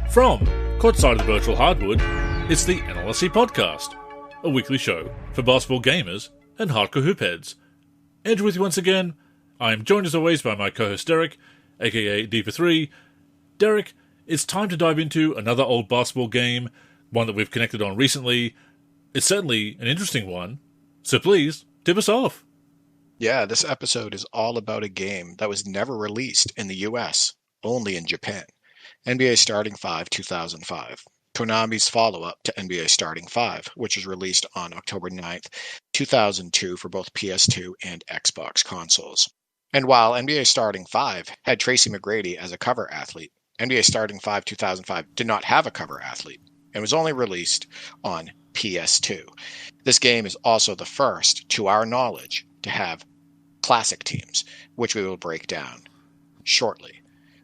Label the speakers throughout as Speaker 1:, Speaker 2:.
Speaker 1: From courtside of the virtual hardwood, it's the NLSC Podcast, a weekly show for basketball gamers and hardcore hoopheads. Andrew with you once again. I'm joined as always by my co-host Derek, aka D4 Derek, it's time to dive into another old basketball game, one that we've connected on recently. It's certainly an interesting one, so please, tip us off.
Speaker 2: Yeah, this episode is all about a game that was never released in the US, only in Japan. NBA Starting 5 2005. Konami's follow-up to NBA Starting 5, which was released on October 9th, 2002 for both PS2 and Xbox consoles. And while NBA Starting 5 had Tracy McGrady as a cover athlete, NBA Starting 5 2005 did not have a cover athlete and was only released on PS2. This game is also the first, to our knowledge, to have classic teams, which we will break down shortly.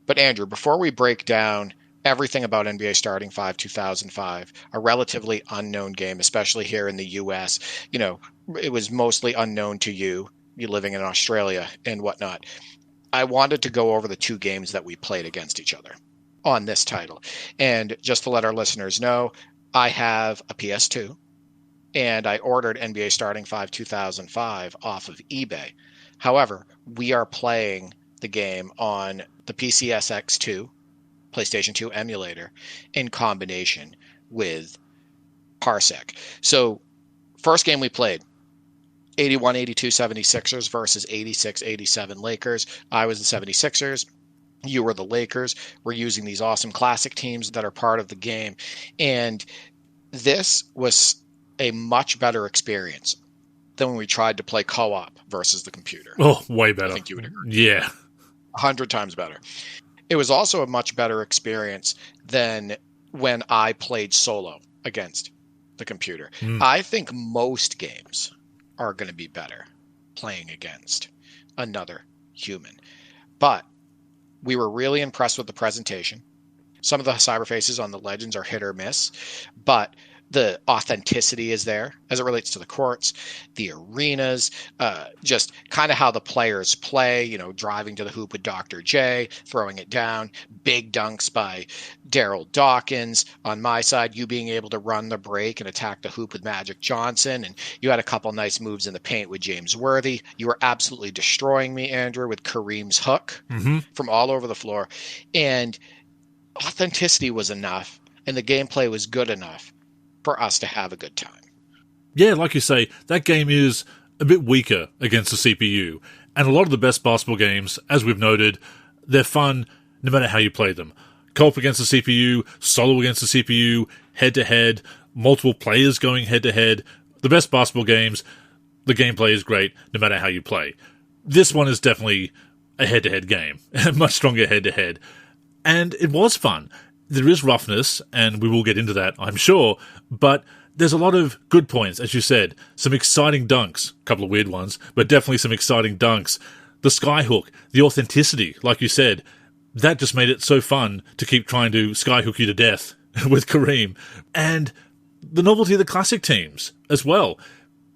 Speaker 2: But Andrew, before we break down everything about NBA Starting 5 2005, a relatively unknown game, especially here in the US, it was mostly unknown to you living in Australia and whatnot. I wanted to go over the two games that we played against each other on this title. And just to let our listeners know, I have a PS2 and I ordered NBA Starting 5 2005 off of eBay. However, we are playing the game on the PCSX2, PlayStation 2 emulator, in combination with Parsec. So, first game we played, 81-82 76ers versus 86-87 Lakers. I was the 76ers. You were the Lakers. We're using these awesome classic teams that are part of the game. And this was a much better experience than when we tried to play co-op versus the computer.
Speaker 1: Oh, way better.
Speaker 2: I think you would agree.
Speaker 1: Yeah.
Speaker 2: 100 times better. It was also a much better experience than when I played solo against the computer. I think most games are going to be better playing against another human. But we were really impressed with the presentation. Some of the cyberfaces on the Legends are hit or miss, but the authenticity is there as it relates to the courts, the arenas, just kind of how the players play, driving to the hoop with Dr. J, throwing it down, big dunks by Daryl Dawkins. On my side, you being able to run the break and attack the hoop with Magic Johnson. And you had a couple nice moves in the paint with James Worthy. You were absolutely destroying me, Andrew, with Kareem's hook from all over the floor. And authenticity was enough, and the gameplay was good enough for us to have a good time.
Speaker 1: Yeah, like you say, that game is a bit weaker against the CPU. And a lot of the best basketball games, as we've noted, they're fun no matter how you play them. Co-op against the CPU, solo against the CPU, head-to-head, multiple players going head-to-head. The best basketball games, the gameplay is great no matter how you play. This one is definitely a head-to-head game, a much stronger head-to-head. And it was fun. There is roughness, and we will get into that, I'm sure, but there's a lot of good points, as you said. Some exciting dunks, a couple of weird ones, but definitely some exciting dunks. The skyhook, the authenticity, like you said, that just made it so fun to keep trying to skyhook you to death with Kareem. And the novelty of the classic teams as well.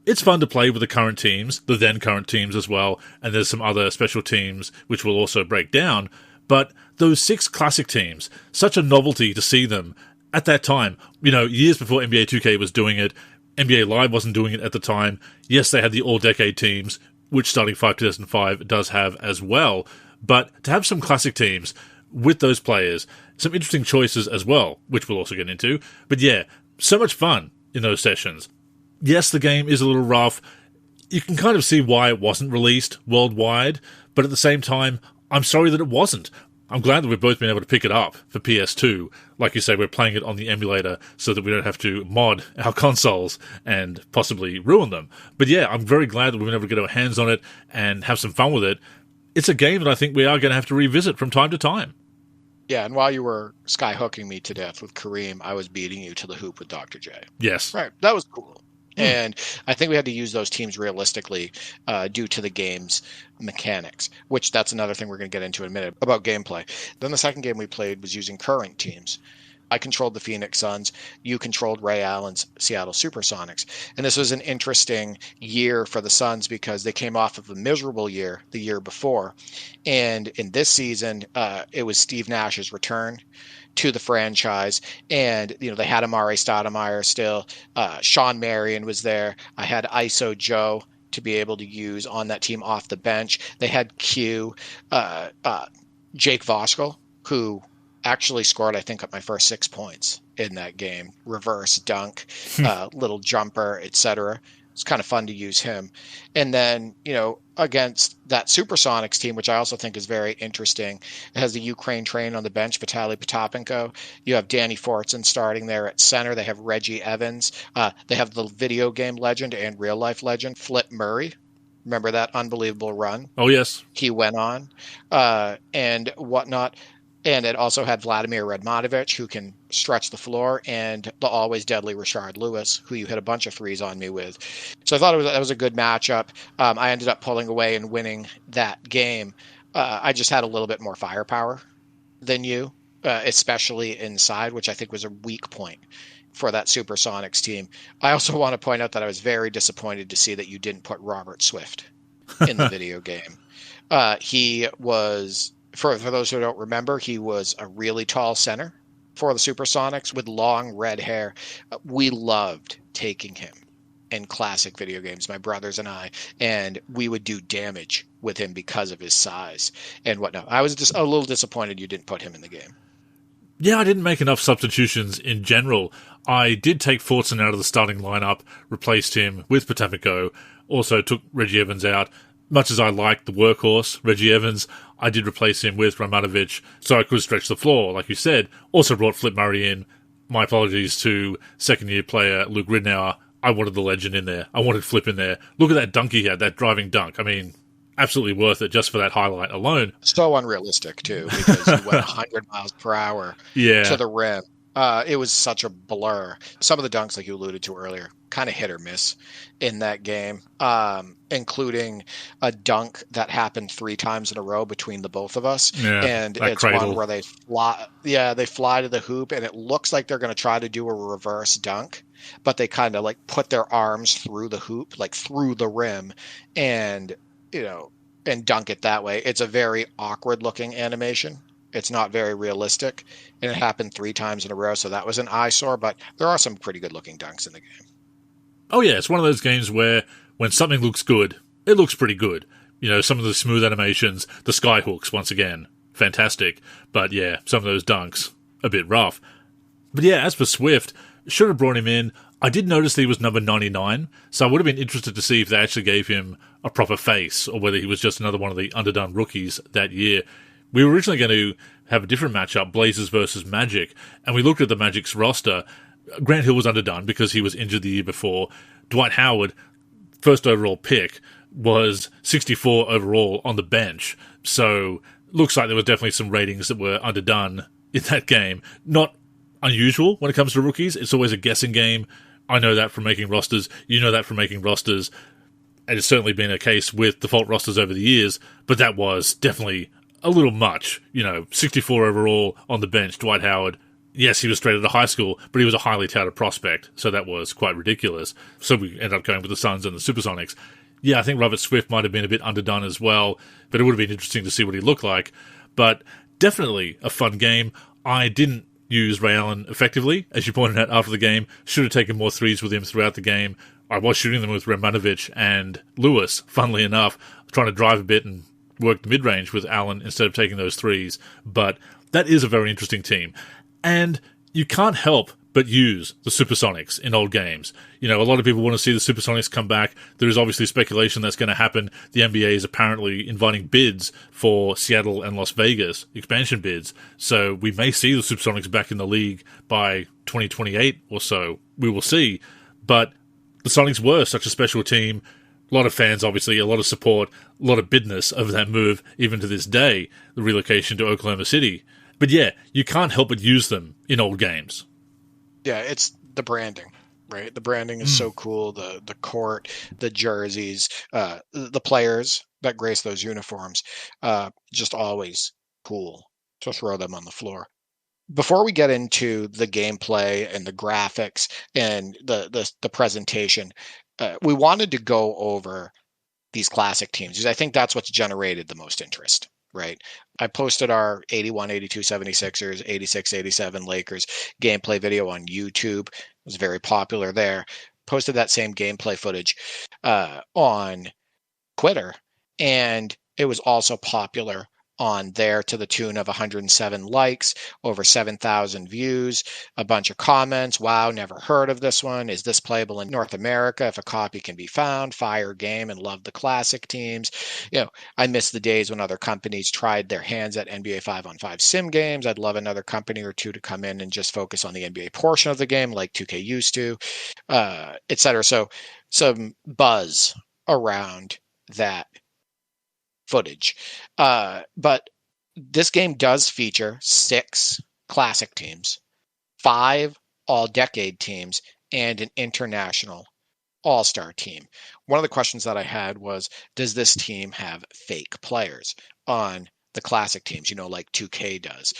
Speaker 1: It's fun to play with the current teams, the then current teams as well, and there's some other special teams which we'll also break down. But those 6 classic teams, such a novelty to see them at that time. Years before NBA 2K was doing it, NBA Live wasn't doing it at the time. Yes, they had the all-decade teams, which Starting 5 2005 does have as well. But to have some classic teams with those players, some interesting choices as well, which we'll also get into. But yeah, so much fun in those sessions. Yes, the game is a little rough. You can kind of see why it wasn't released worldwide, but at the same time, I'm sorry that it wasn't. I'm glad that we've both been able to pick it up for PS2. Like you say, we're playing it on the emulator so that we don't have to mod our consoles and possibly ruin them. But yeah, I'm very glad that we've been able to get our hands on it and have some fun with it. It's a game that I think we are going to have to revisit from time to time.
Speaker 2: Yeah, and while you were skyhooking me to death with Kareem, I was beating you to the hoop with Dr. J.
Speaker 1: Yes.
Speaker 2: Right, that was cool. And I think we had to use those teams realistically due to the game's mechanics, which that's another thing we're going to get into in a minute about gameplay. Then the second game we played was using current teams. I controlled the Phoenix Suns. You controlled Ray Allen's Seattle Supersonics. And this was an interesting year for the Suns because they came off of a miserable year the year before. And in this season, it was Steve Nash's return to the franchise. And, they had Amari Stoudemire still. Sean Marion was there. I had ISO Joe to be able to use on that team off the bench. They had Q, Jake Voskuhl, who actually scored, I think, my first 6 points in that game. Reverse dunk, little jumper, etc. It's kind of fun to use him. And then, against that Supersonics team, which I also think is very interesting, it has the Ukraine train on the bench, Vitaly Potapenko. You have Danny Fortson starting there at center. They have Reggie Evans. They have the video game legend and real life legend, Flip Murray. Remember that unbelievable run?
Speaker 1: Oh, yes.
Speaker 2: He went on and whatnot. And it also had Vladimir Radmanovic, who can stretch the floor, and the always deadly Rashard Lewis, who you hit a bunch of threes on me with. So I thought that was a good matchup. I ended up pulling away and winning that game. I just had a little bit more firepower than you, especially inside, which I think was a weak point for that Supersonics team. I also want to point out that I was very disappointed to see that you didn't put Robert Swift in the video game. He was... For those who don't remember, he was a really tall center for the Supersonics with long red hair. We loved taking him in classic video games, my brothers and I, and we would do damage with him because of his size and whatnot. I was just a little disappointed you didn't put him in the game.
Speaker 1: Yeah, I didn't make enough substitutions in general. I did take Fortson out of the starting lineup, replaced him with Potapenko, also took Reggie Evans out. Much as I liked the workhorse, Reggie Evans, I did replace him with Radmanovic so I could stretch the floor, like you said. Also brought Flip Murray in. My apologies to second-year player Luke Ridnour. I wanted the legend in there. I wanted Flip in there. Look at that dunk he had, that driving dunk. I mean, absolutely worth it just for that highlight alone.
Speaker 2: So unrealistic, too, because he went 100 miles per hour to the rim. It was such a blur. Some of the dunks, like you alluded to earlier, kind of hit or miss in that game, including a dunk that happened 3 times in a row between the both of us.
Speaker 1: Yeah,
Speaker 2: and it's one where they fly to the hoop, and it looks like they're going to try to do a reverse dunk, but they kind of put their arms through the hoop, through the rim, and and dunk it that way. It's a very awkward looking animation. It's not very realistic, and it happened 3 times in a row, so that was an eyesore, but there are some pretty good-looking dunks in the game.
Speaker 1: Oh, yeah, it's one of those games where when something looks good, it looks pretty good. Some of the smooth animations, the sky hooks, once again, fantastic. But, yeah, some of those dunks, a bit rough. But, yeah, as for Swift, should have brought him in. I did notice that he was number 99, so I would have been interested to see if they actually gave him a proper face, or whether he was just another one of the underdone rookies that year. We were originally going to have a different matchup, Blazers versus Magic, and we looked at the Magic's roster. Grant Hill was underdone because he was injured the year before. Dwight Howard, first overall pick, was 64 overall on the bench. So looks like there was definitely some ratings that were underdone in that game. Not unusual when it comes to rookies. It's always a guessing game. I know that from making rosters. You know that from making rosters. And it's certainly been a case with default rosters over the years, but that was definitely a little much. 64 overall on the bench, Dwight Howard. Yes, he was straight out of high school, but he was a highly touted prospect, so that was quite ridiculous. So we ended up going with the Suns and the Supersonics. Yeah, I think Robert Swift might have been a bit underdone as well, but it would have been interesting to see what he looked like. But definitely a fun game. I didn't use Ray Allen effectively, as you pointed out after the game. Should have taken more threes with him throughout the game. I was shooting them with Radmanovic and Lewis, funnily enough, trying to drive a bit and work the mid-range with Allen instead of taking those threes. But that is a very interesting team. And you can't help but use the Supersonics in old games. A lot of people want to see the Supersonics come back. There is obviously speculation that's going to happen. The NBA is apparently inviting bids for Seattle and Las Vegas, expansion bids. So we may see the Supersonics back in the league by 2028 or so. We will see. But the Sonics were such a special team. A lot of fans, obviously, a lot of support, a lot of bidness over that move, even to this day, the relocation to Oklahoma City. But yeah, you can't help but use them in old games.
Speaker 2: Yeah, it's the branding, right? The branding is so cool. The court, the jerseys, the players that grace those uniforms, just always cool to throw them on the floor. Before we get into the gameplay and the graphics and the presentation, we wanted to go over these classic teams because I think that's what's generated the most interest right? I posted our 81, 82, 76ers, 86, 87 Lakers gameplay video on YouTube. It was very popular there. Posted that same gameplay footage on Twitter, and it was also popular on there to the tune of 107 likes, over 7,000 views, a bunch of comments. Wow, never heard of this one. Is this playable in North America? If a copy can be found, fire game, and love the classic teams. I miss the days when other companies tried their hands at NBA 5-on-5 sim games. I'd love another company or two to come in and just focus on the NBA portion of the game like 2K used to, etc. So some buzz around that footage. But this game does feature 6 classic teams, 5 all-decade teams, and an international all-star team. One of the questions that I had was, does this team have fake players on the classic teams, like 2K does?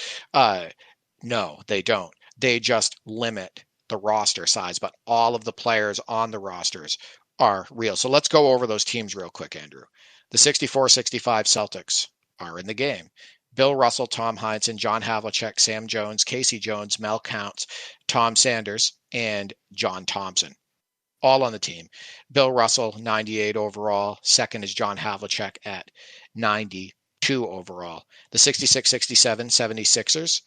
Speaker 2: No, they don't. They just limit the roster size, but all of the players on the rosters are real. So let's go over those teams real quick, Andrew. The 64-65 Celtics are in the game. Bill Russell, Tom Heinsohn, John Havlicek, Sam Jones, Casey Jones, Mel Counts, Tom Sanders, and John Thompson. All on the team. Bill Russell, 98 overall. Second is John Havlicek at 92 overall. The 66-67 76ers,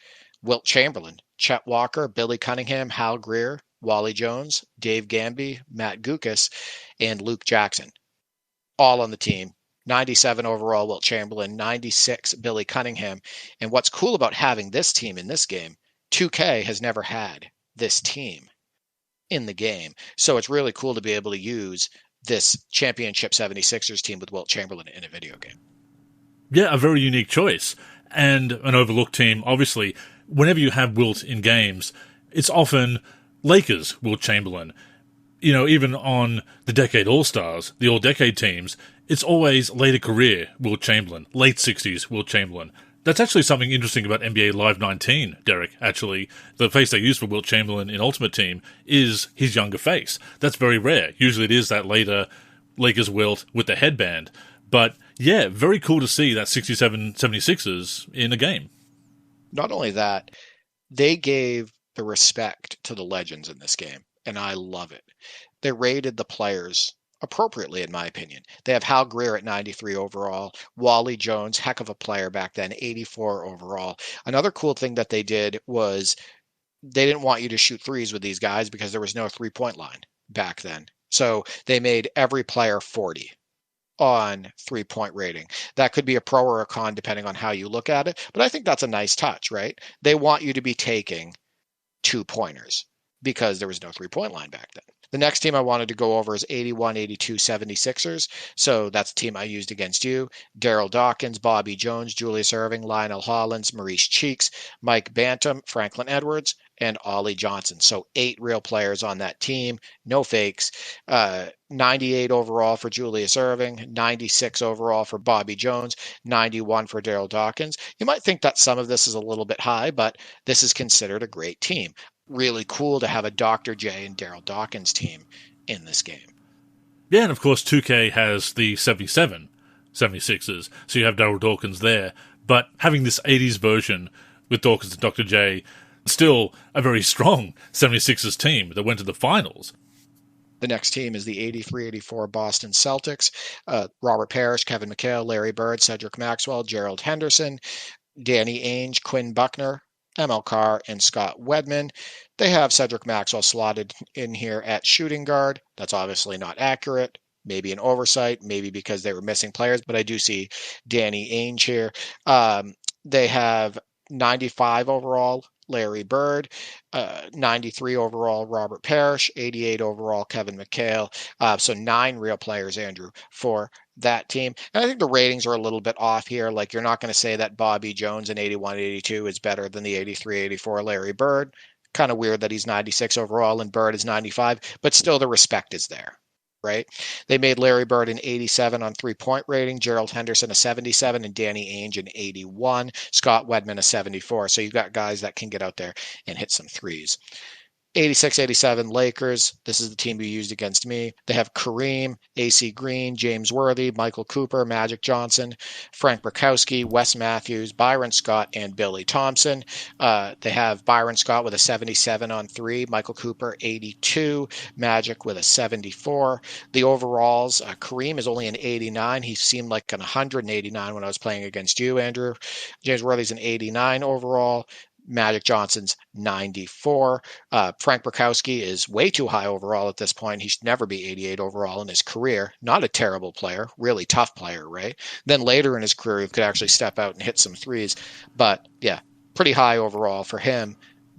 Speaker 2: Wilt Chamberlain, Chet Walker, Billy Cunningham, Hal Greer, Wally Jones, Dave Gamby, Matt Gukas, and Luke Jackson. All on the team. 97 overall, Wilt Chamberlain, 96, Billy Cunningham. And what's cool about having this team in this game, 2K has never had this team in the game. So it's really cool to be able to use this championship 76ers team with Wilt Chamberlain in a video game.
Speaker 1: Yeah, a very unique choice. And an overlooked team. Obviously, whenever you have Wilt in games, it's often Lakers Wilt Chamberlain. Even on the Decade All-Stars, the All-Decade teams, it's always later career Wilt Chamberlain, late 60s Wilt Chamberlain. That's actually something interesting about NBA Live 19, Derek, actually. The face they use for Wilt Chamberlain in Ultimate Team is his younger face. That's very rare. Usually it is that later Lakers Wilt with the headband. But yeah, very cool to see that 67 76ers in a game.
Speaker 2: Not only that, they gave the respect to the legends in this game, and I love it. They rated the players appropriately, in my opinion. They have Hal Greer at 93 overall, Wally Jones, heck of a player back then, 84 overall. Another cool thing that they did was they didn't want you to shoot threes with these guys because there was no three-point line back then. So they made every player 40 on three-point rating. That could be a pro or a con depending on how you look at it, but I think that's a nice touch, right? They want you to be taking 2-pointers because there was no three-point line back then. The next team I wanted to go over is 81-82 76ers. So that's the team I used against you. Daryl Dawkins, Bobby Jones, Julius Erving, Lionel Hollins, Maurice Cheeks, Mike Bantam, Franklin Edwards, and Ollie Johnson. So 8 real players on that team. No fakes. 98 overall for Julius Erving, 96 overall for Bobby Jones, 91 for Daryl Dawkins. You might think that some of this is a little bit high, but this is considered a great team. Really cool to have a Dr. J and Daryl Dawkins team in this game.
Speaker 1: Yeah, and of course 2K has the 77 76ers, so you have Daryl Dawkins there. But having this 80s version with Dawkins and Dr. J, still a very strong 76ers team that went to the finals.
Speaker 2: The next team is the 83-84 Boston Celtics. Robert Parrish, Kevin McHale, Larry Bird, Cedric Maxwell, Gerald Henderson, Danny Ainge, Quinn Buckner, ML Carr, and Scott Wedman. They have Cedric Maxwell slotted in here at shooting guard. That's obviously not accurate. Maybe an oversight, maybe because they were missing players, but I do see Danny Ainge here. They have 95 overall Larry Bird, 93 overall Robert Parrish, 88 overall Kevin McHale. So 9 real players, Andrew, for that team. And I think the ratings are a little bit off here. Like, you're not going to say that Bobby Jones in 81-82 is better than the 83-84 Larry Bird. Kind of weird that he's 96 overall and Bird is 95, but still the respect is there, right? They made Larry Bird an 87 on three-point rating, Gerald Henderson a 77, and Danny Ainge an 81, Scott Wedman a 74. So you've got guys that can get out there and hit some threes. 86-87 Lakers. This is the team you used against me. They have Kareem, AC Green, James Worthy, Michael Cooper, Magic Johnson, Frank Brakowski, Wes Matthews, Byron Scott, and Billy Thompson. They have Byron Scott with a 77 on 3, Michael Cooper 82, Magic with a 74. The overalls, Kareem is only an 89. He seemed like an 189 when I was playing against you, Andrew. James Worthy's an 89 overall. Magic Johnson's 94. Frank Brakowski is way too high overall at this point. He should never be 88 overall in his career. Not a terrible player, really tough player, right? Then later in his career, he could actually step out and hit some threes. But yeah, pretty high overall for him.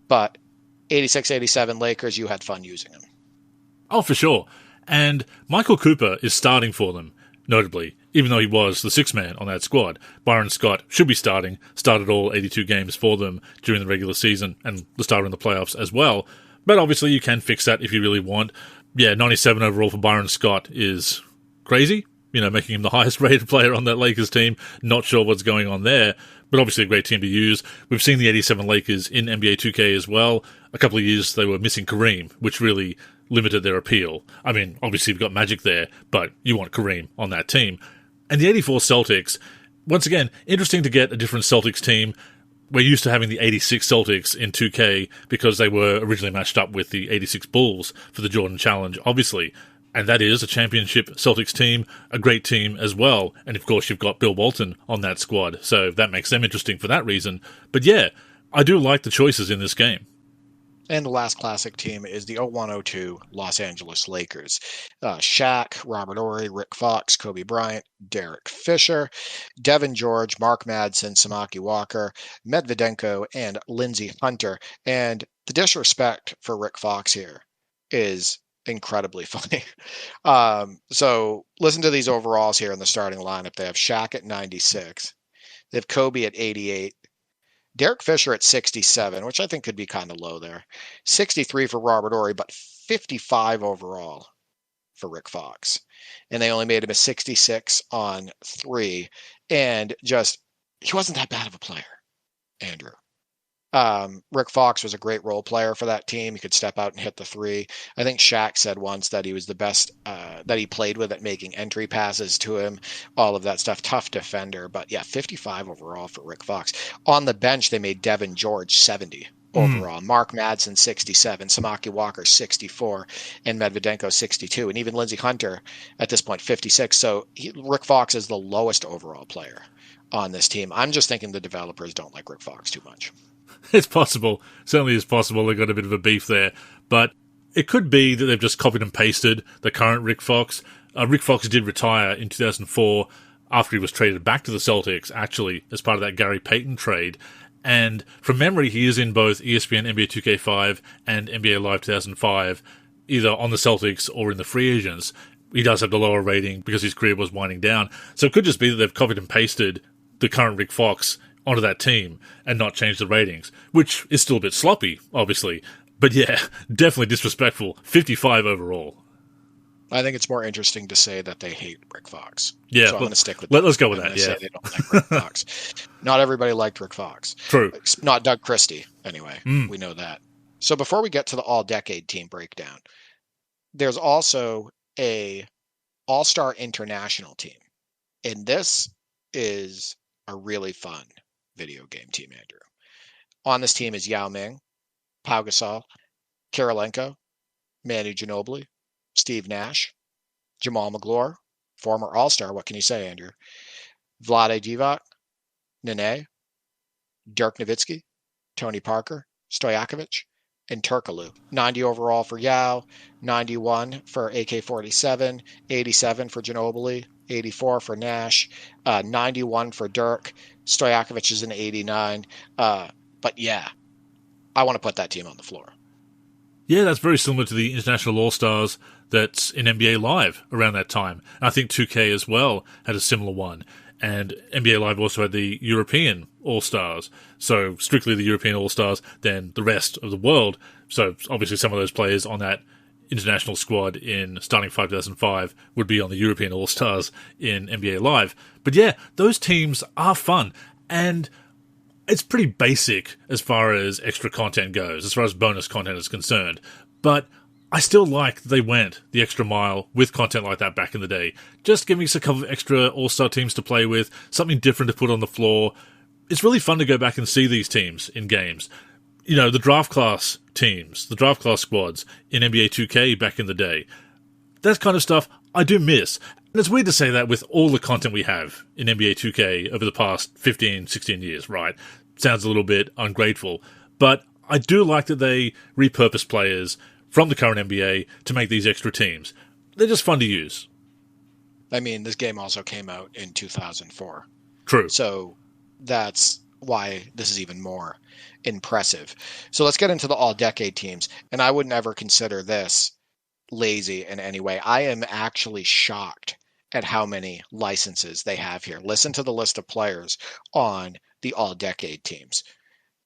Speaker 2: But 86-87 Lakers, you had fun using him.
Speaker 1: Oh, for sure. And Michael Cooper is starting for them, notably, even though he was the sixth man on that squad. Byron Scott should be started all 82 games for them during the regular season and the starter in the playoffs as well. But obviously you can fix that if you really want. Yeah, 97 overall for Byron Scott is crazy, making him the highest rated player on that Lakers team. Not sure what's going on there, but obviously a great team to use. We've seen the 87 Lakers in NBA 2K as well. A couple of years they were missing Kareem, which really limited their appeal. I mean, obviously you've got Magic there, but you want Kareem on that team. And the 84 Celtics, once again, interesting to get a different Celtics team. We're used to having the 86 Celtics in 2K because they were originally matched up with the 86 Bulls for the Jordan Challenge, obviously. And that is a championship Celtics team, a great team as well. And of course, you've got Bill Walton on that squad, so that makes them interesting for that reason. But yeah, I do like the choices in this game.
Speaker 2: And the last classic team is the 01-02 Los Angeles Lakers. Shaq, Robert Horry, Rick Fox, Kobe Bryant, Derek Fisher, Devin George, Mark Madsen, Samaki Walker, Medvedenko, and Lindsey Hunter. And the disrespect for Rick Fox here is incredibly funny. So listen to these overalls here in the starting lineup. They have Shaq at 96. They have Kobe at 88. Derek Fisher at 67, which I think could be kind of low there. 63 for Robert Horry, but 55 overall for Rick Fox. And they only made him a 66 on 3. And he wasn't that bad of a player, Andrew. Rick Fox was a great role player for that team. He could step out and hit the 3. I think Shaq said once that he was the best that he played with at making entry passes to him, all of that stuff. Tough defender. But yeah, 55 overall for Rick Fox. On the bench, they made Devin George 70 overall. Mark Madsen 67, Samaki Walker 64, and Medvedenko 62. And even Lindsey Hunter at this point 56. So Rick Fox is the lowest overall player on this team. I'm just thinking the developers don't like Rick Fox too much.
Speaker 1: It's possible. Certainly is possible. They've got a bit of a beef there. But it could be that they've just copied and pasted the current Rick Fox. Rick Fox did retire in 2004 after he was traded back to the Celtics, actually, as part of that Gary Payton trade. And from memory, he is in both ESPN NBA 2K5 and NBA Live 2005, either on the Celtics or in the free agents. He does have the lower rating because his career was winding down. So it could just be that they've copied and pasted the current Rick Fox onto that team and not change the ratings, which is still a bit sloppy, obviously. But yeah, definitely disrespectful. 55 overall.
Speaker 2: I think it's more interesting to say that they hate Rick Fox.
Speaker 1: Yeah,
Speaker 2: so I'm going to stick with
Speaker 1: that. Let's go with that, yeah.
Speaker 2: They don't like Rick Fox. Not everybody liked Rick Fox.
Speaker 1: True.
Speaker 2: Not Doug Christie, anyway. We know that. So before we get to the all-decade team breakdown, there's also a All-Star International team. And this is a really fun video game team, Andrew. On this team is Yao Ming, Pau Gasol, Kirilenko, Manu Ginobili, Steve Nash, Jamal Magloire, former All-Star, what can you say, Andrew? Vlade Divac, Nene, Dirk Nowitzki, Tony Parker, Stojakovic, and Turkoglu. 90 overall for Yao, 91 for AK-47, 87 for Ginobili, 84 for Nash, 91 for Dirk. Stojakovic is an 89. But yeah, I want to put that team on the floor.
Speaker 1: Yeah, that's very similar to the International All-Stars that's in NBA Live around that time. And I think 2K as well had a similar one. And NBA Live also had the European All-Stars. So strictly the European All-Stars, then the rest of the world. So obviously some of those players on that international squad in starting 2005 would be on the European All-Stars in NBA Live. But yeah, those teams are fun. And It's pretty basic as far as extra content goes, as far as bonus content is concerned. But I still like they went the extra mile with content like that back in the day. Just giving us a couple of extra all-star teams to play with, something different to put on the floor. It's really fun to go back and see these teams in games. You know, the draft class teams, the draft class squads in NBA 2K back in the day. That kind of stuff I do miss. And it's weird to say that with all the content we have in NBA 2K over the past 15, 16 years, right? Sounds a little bit ungrateful. But I do like that they repurpose players from the current NBA to make these extra teams. They're just fun to use.
Speaker 2: I mean, this game also came out in 2004.
Speaker 1: True.
Speaker 2: So that's why this is even more impressive. So let's get into the all-decade teams. And I would never consider this lazy in any way. I am actually shocked at how many licenses they have here. Listen to the list of players on the all-decade teams.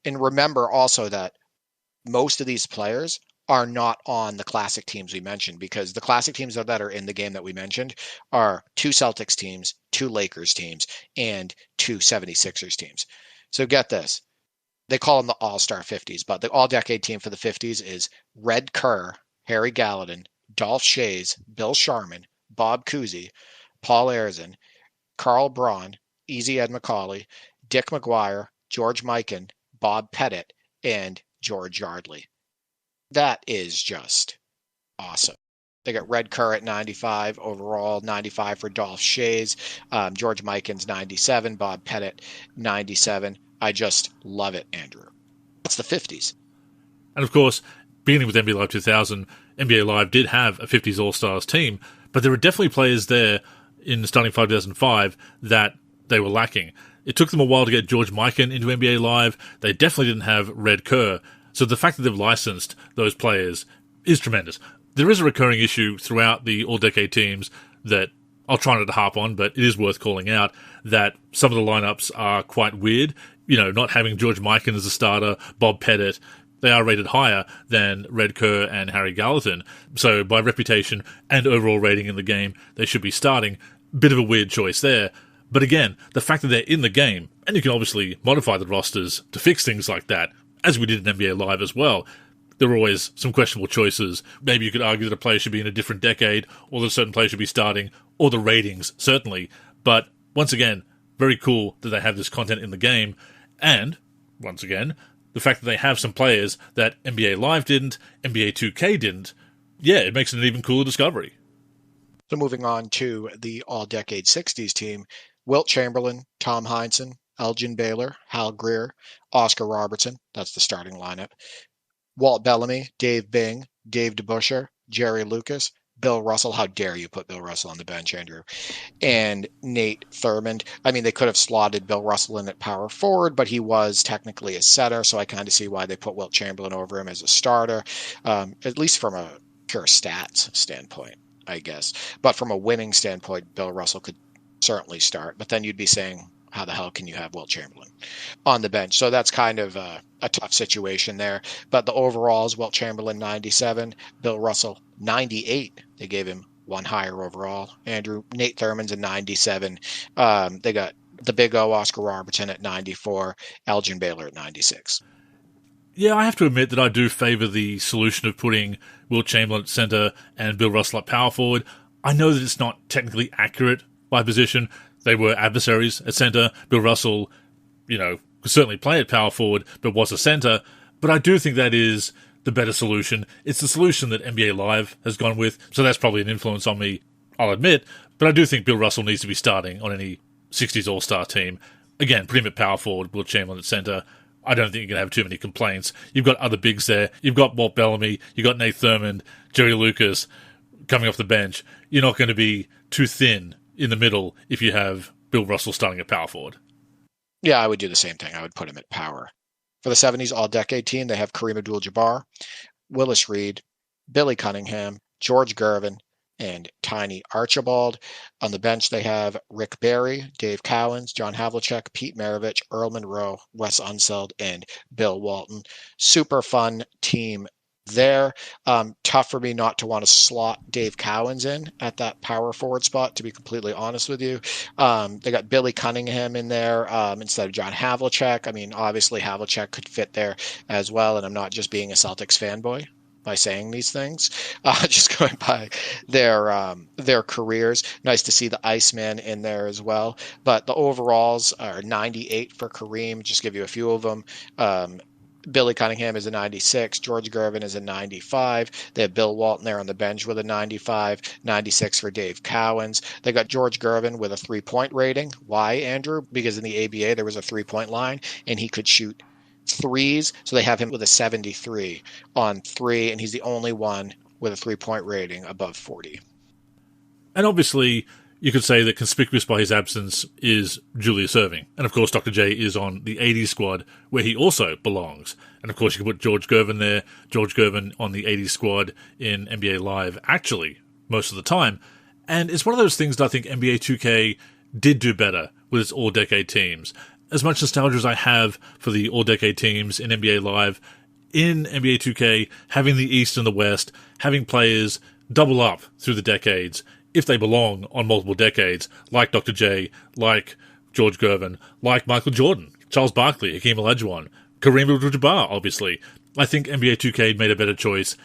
Speaker 2: And remember also that most of these players are not on the classic teams we mentioned, because the classic teams that are in the game that we mentioned are 2 Celtics teams, 2 Lakers teams, and 2 76ers teams. So get this. They call them the All-Star 50s, but the all-decade team for the 50s is Red Kerr, Harry Gallatin, Dolph Schayes, Bill Sharman, Bob Cousy, Paul Arizin, Carl Braun, Easy Ed McCauley, Dick McGuire, George Mikan, Bob Pettit, and George Yardley. That is just awesome. They got Red Kerr at 95 overall, 95 for Dolph Schayes, George Mikan's 97, Bob Pettit 97. I just love it, Andrew. That's the 50s.
Speaker 1: And of course, beginning with NBA Live 2000, NBA Live did have a 50s All-Stars team, but there were definitely players there in starting 2005 that they were lacking. It took them a while to get George Mikan into NBA Live. They definitely didn't have Red Kerr. So the fact that they've licensed those players is tremendous. There is a recurring issue throughout the all-decade teams that I'll try not to harp on, but it is worth calling out, that some of the lineups are quite weird. You know, not having George Mikan as a starter, Bob Pettit, they are rated higher than Red Kerr and Harry Gallatin. So by reputation and overall rating in the game, they should be starting. Bit of a weird choice there. But again, the fact that they're in the game, and you can obviously modify the rosters to fix things like that, as we did in NBA Live as well, there were always some questionable choices. Maybe you could argue that a player should be in a different decade, or that a certain player should be starting, or the ratings, certainly. But once again, very cool that they have this content in the game. And, once again, the fact that they have some players that NBA Live didn't, NBA 2K didn't, yeah, it makes it an even cooler discovery.
Speaker 2: So moving on to the all-decade 60s team, Wilt Chamberlain, Tom Heinsohn, Elgin Baylor, Hal Greer, Oscar Robertson, that's the starting lineup, Walt Bellamy, Dave Bing, Dave DeBusschere, Jerry Lucas, Bill Russell. How dare you put Bill Russell on the bench, Andrew? And Nate Thurmond. I mean, they could have slotted Bill Russell in at power forward, but he was technically a setter, so I kind of see why they put Wilt Chamberlain over him as a starter, at least from a pure stats standpoint, I guess. But from a winning standpoint, Bill Russell could certainly start. But then you'd be saying, how the hell can you have Wilt Chamberlain on the bench? So that's kind of a tough situation there. But the overalls, Wilt Chamberlain 97, Bill Russell 98. They gave him one higher overall. Andrew, Nate Thurman's a 97. They got the Big O, Oscar Robertson at 94, Elgin Baylor at 96.
Speaker 1: Yeah, I have to admit that I do favour the solution of putting Wilt Chamberlain at centre and Bill Russell at power forward. I know that it's not technically accurate by position. They were adversaries at centre. Bill Russell, you know, could certainly play at power forward, but was a centre. But I do think that is the better solution. It's the solution that NBA Live has gone with, so that's probably an influence on me, I'll admit. But I do think Bill Russell needs to be starting on any 60s All-Star team. Again, put him at power forward, Wilt Chamberlain at centre. I don't think you're going to have too many complaints. You've got other bigs there. You've got Walt Bellamy. You've got Nate Thurmond, Jerry Lucas coming off the bench. You're not going to be too thin in the middle if you have Bill Russell starting at power forward.
Speaker 2: Yeah, I would do the same thing. I would put him at power. For the 70s All-Decade team, they have Kareem Abdul-Jabbar, Willis Reed, Billy Cunningham, George Gervin, and Tiny Archibald. On the bench, they have Rick Barry, Dave Cowens, John Havlicek, Pete Maravich, Earl Monroe, Wes Unseld, and Bill Walton. Super fun team there. Tough for me not to want to slot Dave Cowens in at that power forward spot, to be completely honest with you. They got Billy Cunningham in there instead of John Havlicek. I mean, obviously Havlicek could fit there as well, and I'm not just being a Celtics fanboy by saying these things, just going by their careers. Nice to see the Iceman in there as well. But the overalls are 98 for Kareem. Just give you a few of them. Billy Cunningham is a 96. George Gervin is a 95. They have Bill Walton there on the bench with a 95. 96 for Dave Cowens. They got George Gervin with a 3-point rating. Why, Andrew? Because in the ABA there was a 3-point line, and he could shoot threes. So they have him with a 73 on 3, and he's the only one with a 3-point rating above 40.
Speaker 1: And obviously, you could say that conspicuous by his absence is Julius Erving. And of course, Dr. J is on the 80s squad, where he also belongs. And of course, you can put George Gervin there. George Gervin on the 80s squad in NBA Live, actually, most of the time. And it's one of those things that I think NBA 2K did do better with its all-decade teams. As much nostalgia as I have for the all-decade teams in NBA Live, in NBA 2K, having the East and the West, having players double up through the decades, if they belong on multiple decades, like Dr. J, like George Gervin, like Michael Jordan, Charles Barkley, Hakeem Olajuwon, Kareem Abdul-Jabbar, obviously. I think NBA 2K made a better choice,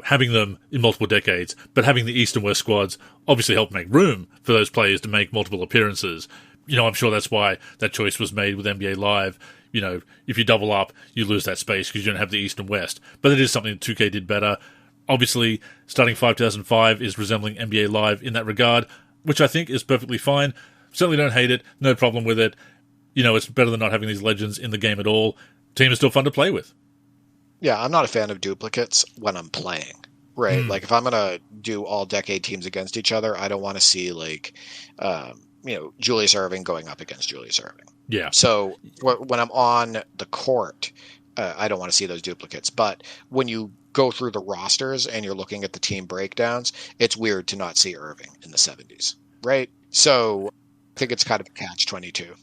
Speaker 1: having them in multiple decades, but having the East and West squads obviously helped make room for those players to make multiple appearances. I'm sure that's why that choice was made with NBA Live. If you double up, you lose that space because you don't have the East and West. But it is something that 2K did better. Obviously, Starting 5 2005 is resembling NBA Live in that regard, which I think is perfectly fine. Certainly don't hate it, no problem with it. It's better than not having these legends in the game at all. Team is still fun to play with.
Speaker 2: Yeah, I'm not a fan of duplicates when I'm playing, right? Like, if I'm going to do all decade teams against each other, I don't want to see, Julius Erving going up against Julius Erving.
Speaker 1: Yeah.
Speaker 2: So when I'm on the court, I don't want to see those duplicates. But when you go through the rosters and you're looking at the team breakdowns, it's weird to not see Erving in the 70s, right? So I think it's kind of a catch-22.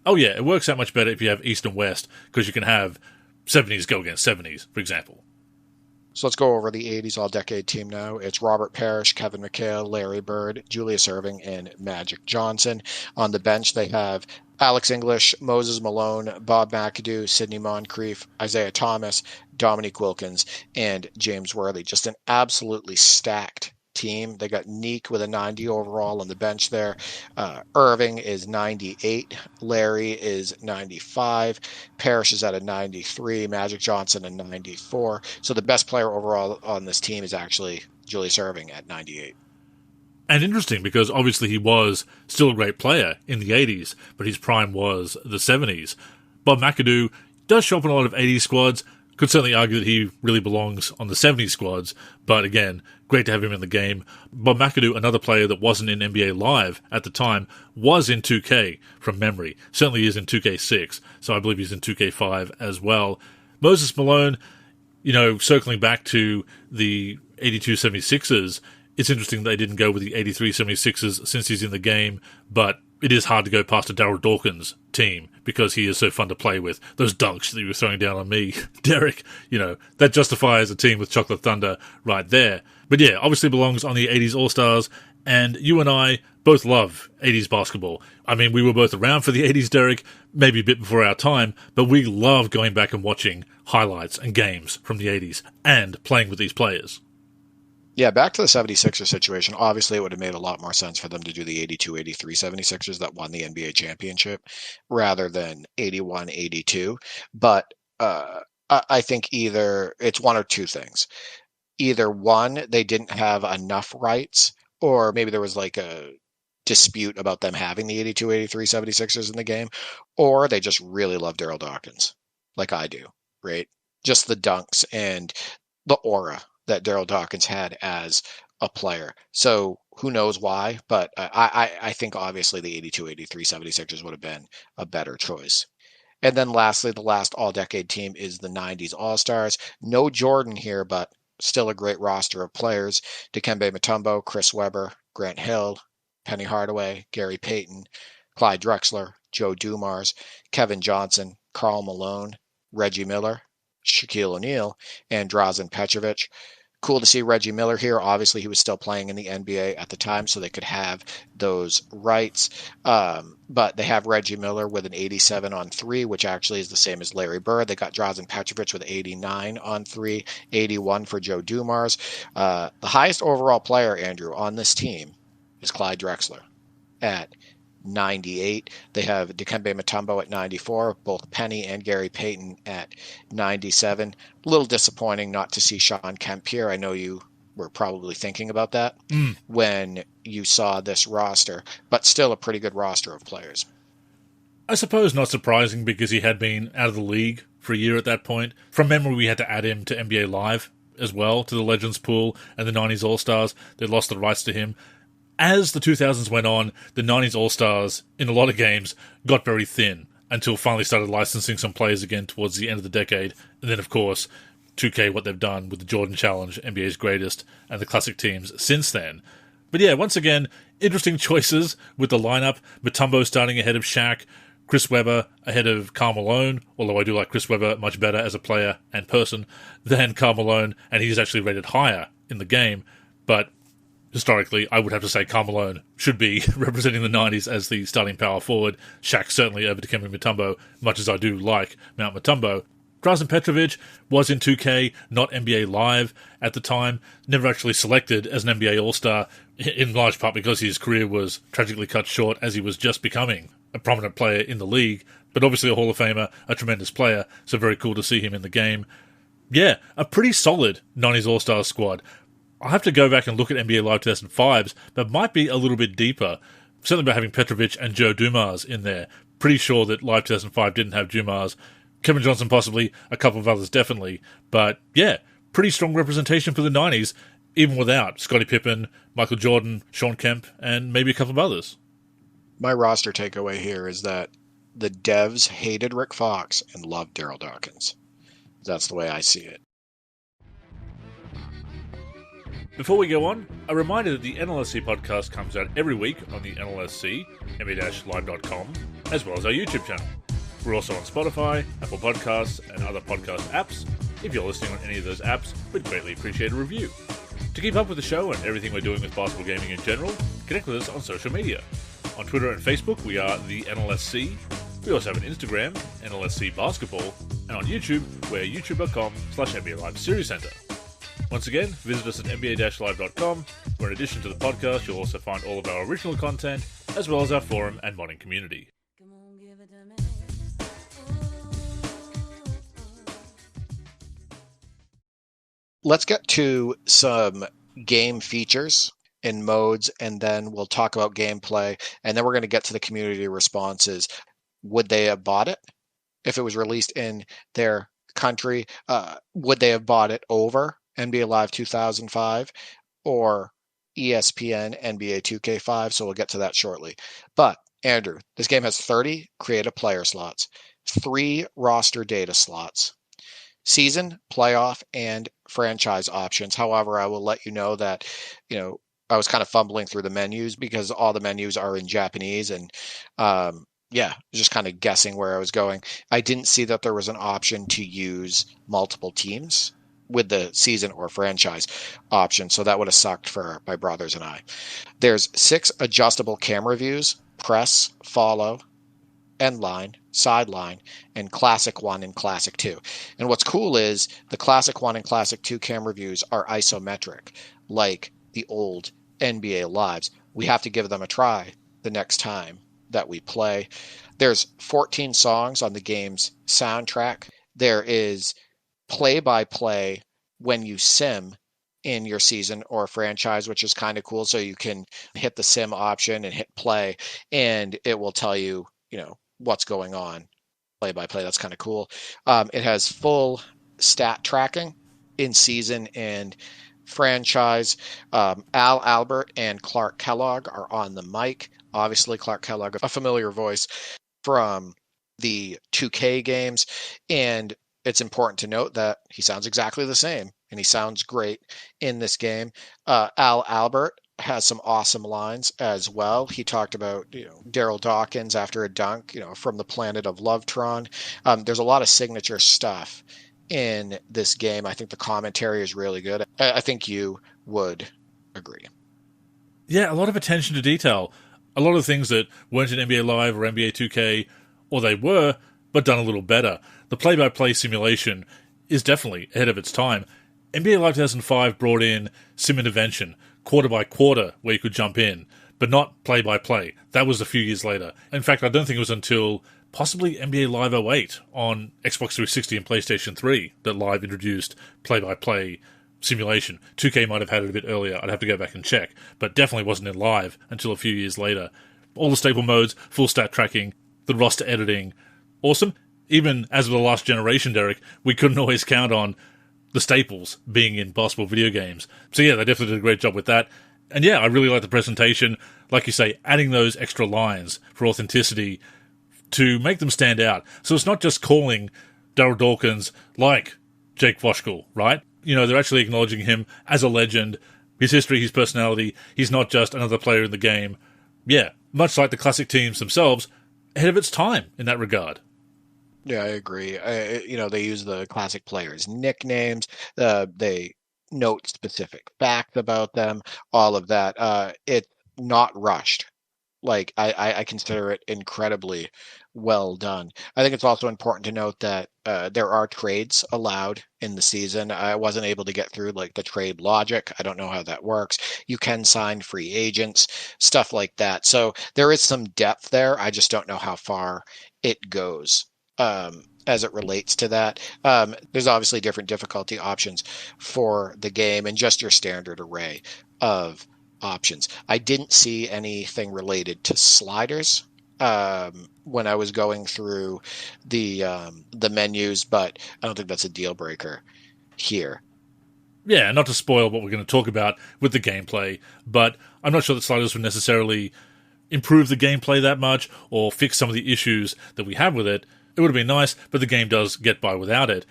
Speaker 1: Oh yeah, it works out much better if you have East and West, because you can have 70s go against 70s, for example.
Speaker 2: So let's go over the 80s all-decade team now. It's Robert Parrish, Kevin McHale, Larry Bird, Julius Erving, and Magic Johnson. On the bench, they have Alex English, Moses Malone, Bob McAdoo, Sidney Moncrief, Isaiah Thomas, Dominique Wilkins, and James Worthy. Just an absolutely stacked team. They got Neek with a 90 overall on the bench there. Erving is 98. Larry is 95. Parrish is at a 93. Magic Johnson a 94. So the best player overall on this team is actually Julius Erving at 98.
Speaker 1: And interesting, because obviously he was still a great player in the 80s, but his prime was the 70s. Bob McAdoo does show up in a lot of 80s squads. Could certainly argue that he really belongs on the 70s squads, but again, great to have him in the game. Bob McAdoo, another player that wasn't in NBA Live at the time, was in 2K from memory. Certainly is in 2K6, so I believe he's in 2K5 as well. Moses Malone, circling back to the 82 76ers, it's interesting they didn't go with the 83 76ers since he's in the game, but it is hard to go past a Darryl Dawkins team because he is so fun to play with. Those dunks that you were throwing down on me, Derek, that justifies a team with Chocolate Thunder right there. But yeah, obviously belongs on the 80s All-Stars, and you and I both love 80s basketball. I mean, we were both around for the 80s, Derek, maybe a bit before our time, but we love going back and watching highlights and games from the 80s and playing with these players.
Speaker 2: Yeah, back to the 76ers situation. Obviously, it would have made a lot more sense for them to do the 82-83 76ers that won the NBA championship rather than 81-82. But I think either it's one or two things. Either one, they didn't have enough rights, or maybe there was like a dispute about them having the 82-83 76ers in the game, or they just really love Darryl Dawkins, like I do, right? Just the dunks and the aura that Darryl Dawkins had as a player. So who knows why, but I think obviously the 82-83 76ers would have been a better choice. And then lastly, the last all-decade team is the 90s All-Stars. No Jordan here, but still a great roster of players. Dikembe Mutombo, Chris Webber, Grant Hill, Penny Hardaway, Gary Payton, Clyde Drexler, Joe Dumars, Kevin Johnson, Karl Malone, Reggie Miller, Shaquille O'Neal, and Drazen Petrovic. Cool to see Reggie Miller here. Obviously, he was still playing in the NBA at the time, so they could have those rights. But they have Reggie Miller with an 87 on 3, which actually is the same as Larry Bird. They got Drazen Petrovic with 89 on 3, 81 for Joe Dumars. The highest overall player, Andrew, on this team is Clyde Drexler at 98. They have Dikembe Mutombo at 94, both Penny and Gary Payton at 97. A little disappointing not to see Sean Kemp here. I know you were probably thinking about that when you saw this roster, but still a pretty good roster of players.
Speaker 1: I suppose not surprising because he had been out of the league for a year at that point. From memory, we had to add him to NBA Live as well, to the Legends pool and the 90s All-Stars. They lost the rights to him. As the 2000s went on, the 90s All-Stars, in a lot of games, got very thin until finally started licensing some players again towards the end of the decade. And then, of course, 2K, what they've done with the Jordan Challenge, NBA's greatest, and the classic teams since then. But yeah, once again, interesting choices with the lineup. Mutombo starting ahead of Shaq, Chris Webber ahead of Karl Malone, although I do like Chris Webber much better as a player and person than Karl Malone, and he's actually rated higher in the game. But historically, I would have to say Karl Malone should be representing the 90s as the starting power forward. Shaq certainly over Dikembe Mutombo, much as I do like Mount Mutombo. Drazen Petrovic was in 2K, not NBA Live at the time, never actually selected as an NBA All-Star, in large part because his career was tragically cut short as he was just becoming a prominent player in the league, but obviously a Hall of Famer, a tremendous player, so very cool to see him in the game. Yeah, a pretty solid 90s All-Star squad. I'll have to go back and look at NBA Live 2005's, but might be a little bit deeper. Certainly by having Petrovic and Joe Dumars in there. Pretty sure that Live 2005 didn't have Dumars. Kevin Johnson possibly, a couple of others definitely. But yeah, pretty strong representation for the 90s, even without Scottie Pippen, Michael Jordan, Sean Kemp, and maybe a couple of others.
Speaker 2: My roster takeaway here is that the devs hated Rick Fox and loved Daryl Dawkins. That's the way I see it.
Speaker 1: Before we go on, a reminder that the NLSC podcast comes out every week on the NLSC, NBA-live.com, as well as our YouTube channel. We're also on Spotify, Apple Podcasts, and other podcast apps. If you're listening on any of those apps, we'd greatly appreciate a review. To keep up with the show and everything we're doing with basketball gaming in general, connect with us on social media. On Twitter and Facebook, we are the NLSC. We also have an Instagram, NLSC Basketball, and on YouTube, we're youtube.com/NBA Live Series Center. Once again, visit us at nba-live.com, where in addition to the podcast, you'll also find all of our original content, as well as our forum and modding community.
Speaker 2: Let's get to some game features and modes, and then we'll talk about gameplay, and then we're going to get to the community responses. Would they have bought it if it was released in their country? Would they have bought it over NBA Live 2005 or ESPN NBA 2K5? So we'll get to that shortly. But Andrew, this game has 30 creative player slots, 3 roster data slots, season, playoff, and franchise options. However, I will let you know that, I was kind of fumbling through the menus because all the menus are in Japanese, and just kind of guessing where I was going. I didn't see that there was an option to use multiple teams with the season or franchise option, so that would have sucked for my brothers and I. There's 6 adjustable camera views: press, follow, end line, sideline, and Classic 1 and Classic 2. And what's cool is the Classic 1 and Classic 2 camera views are isometric, like the old NBA Lives. We have to give them a try the next time that we play. There's 14 songs on the game's soundtrack. There is play-by-play when you sim in your season or franchise, which is kind of cool. So you can hit the sim option and hit play, and it will tell you, what's going on play-by-play. That's kind of cool. It has full stat tracking in season and franchise. Al Albert and Clark Kellogg are on the mic. Obviously, Clark Kellogg, a familiar voice from the 2K games, and it's important to note that he sounds exactly the same, and he sounds great in this game. Al Albert has some awesome lines as well. He talked about Daryl Dawkins after a dunk, from the planet of Lovetron. There's a lot of signature stuff in this game. I think the commentary is really good. I think you would agree.
Speaker 1: Yeah, a lot of attention to detail. A lot of things that weren't in NBA Live or NBA 2K, or they were, but done a little better. The play-by-play simulation is definitely ahead of its time. NBA Live 2005 brought in sim intervention, quarter by quarter, where you could jump in, but not play-by-play. That was a few years later. In fact, I don't think it was until possibly NBA Live 08 on Xbox 360 and PlayStation 3 that Live introduced play-by-play simulation. 2K might have had it a bit earlier. I'd have to go back and check, but definitely wasn't in Live until a few years later. All the staple modes, full stat tracking, the roster editing, awesome. Even as of the last generation, Derek, we couldn't always count on the staples being in basketball video games. So yeah, they definitely did a great job with that. And yeah, I really like the presentation. Like you say, adding those extra lines for authenticity to make them stand out. So it's not just calling Darryl Dawkins like Jake Voshkul, right? You know, they're actually acknowledging him as a legend, his history, his personality. He's not just another player in the game. Yeah, much like the classic teams themselves, ahead of its time in that regard.
Speaker 2: Yeah, I agree. They use the classic players' nicknames. They note specific facts about them. All of that. It's not rushed. Like I consider it incredibly well done. I think it's also important to note that there are trades allowed in the season. I wasn't able to get through like the trade logic. I don't know how that works. You can sign free agents, stuff like that. So there is some depth there. I just don't know how far it goes. As it relates to that. There's obviously different difficulty options for the game and just your standard array of options. I didn't see anything related to sliders when I was going through the menus, but I don't think that's a deal breaker here.
Speaker 1: Yeah, not to spoil what we're going to talk about with the gameplay, but I'm not sure that sliders would necessarily improve the gameplay that much or fix some of the issues that we have with it. It would have been nice, but the game does get by without it.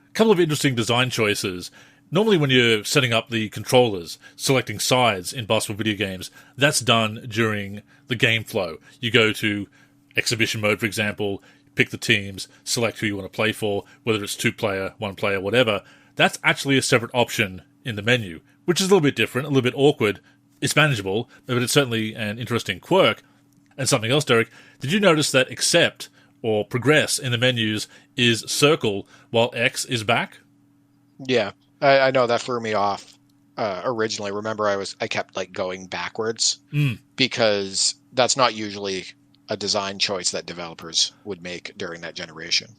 Speaker 1: A couple of interesting design choices. Normally when you're setting up the controllers, selecting sides in basketball video games, that's done during the game flow. You go to exhibition mode, for example, pick the teams, select who you want to play for, whether it's 2-player, 1-player, whatever. That's actually a separate option in the menu, which is a little bit different, a little bit awkward. It's manageable, but it's certainly an interesting quirk. And something else, Derek, did you notice that accept or progress in the menus is circle while X is back?
Speaker 2: Yeah, I know that threw me off originally. Remember, I kept like going backwards because that's not usually a design choice that developers would make during that generation.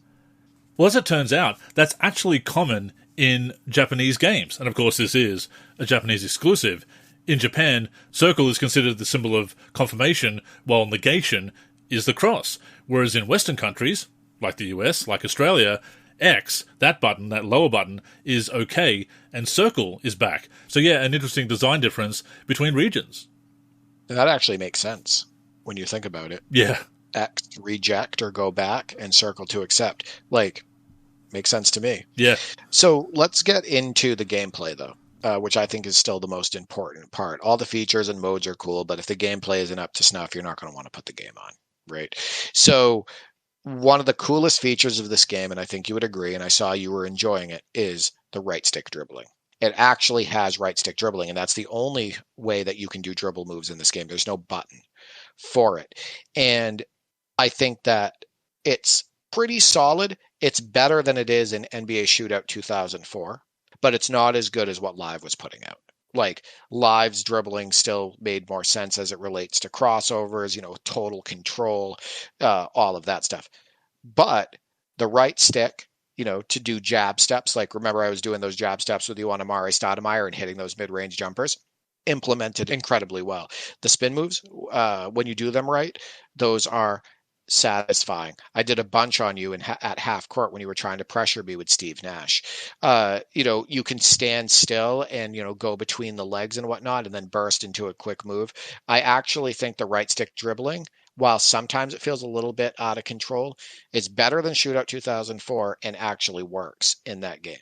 Speaker 1: Well, as it turns out, that's actually common in Japanese games. And of course, this is a Japanese exclusive. In Japan, circle is considered the symbol of confirmation, while negation is the cross. Whereas in Western countries, like the US, like Australia, X, that button, that lower button, is okay, and circle is back. So yeah, an interesting design difference between regions.
Speaker 2: That actually makes sense when you think about it.
Speaker 1: Yeah.
Speaker 2: X, reject or go back, and circle to accept. Like, makes sense to me.
Speaker 1: Yeah.
Speaker 2: So let's get into the gameplay, though. Which I think is still the most important part. All the features and modes are cool, but if the gameplay isn't up to snuff, you're not going to want to put the game on, right? So one of the coolest features of this game, and I think you would agree, and I saw you were enjoying it, is the right stick dribbling. It actually has right stick dribbling, and that's the only way that you can do dribble moves in this game. There's no button for it. And I think that it's pretty solid. It's better than it is in NBA Shootout 2004. But it's not as good as what Live was putting out. Like, Live's dribbling still made more sense as it relates to crossovers, total control, all of that stuff. But the right stick, to do jab steps, like remember I was doing those jab steps with you on Amari Stoudemire and hitting those mid-range jumpers, implemented incredibly well. The spin moves, when you do them right, those are satisfying. I did a bunch on you at half court when you were trying to pressure me with Steve Nash. You can stand still and, go between the legs and whatnot and then burst into a quick move. I actually think the right stick dribbling, while sometimes it feels a little bit out of control, it's better than Shootout 2004 and actually works in that game.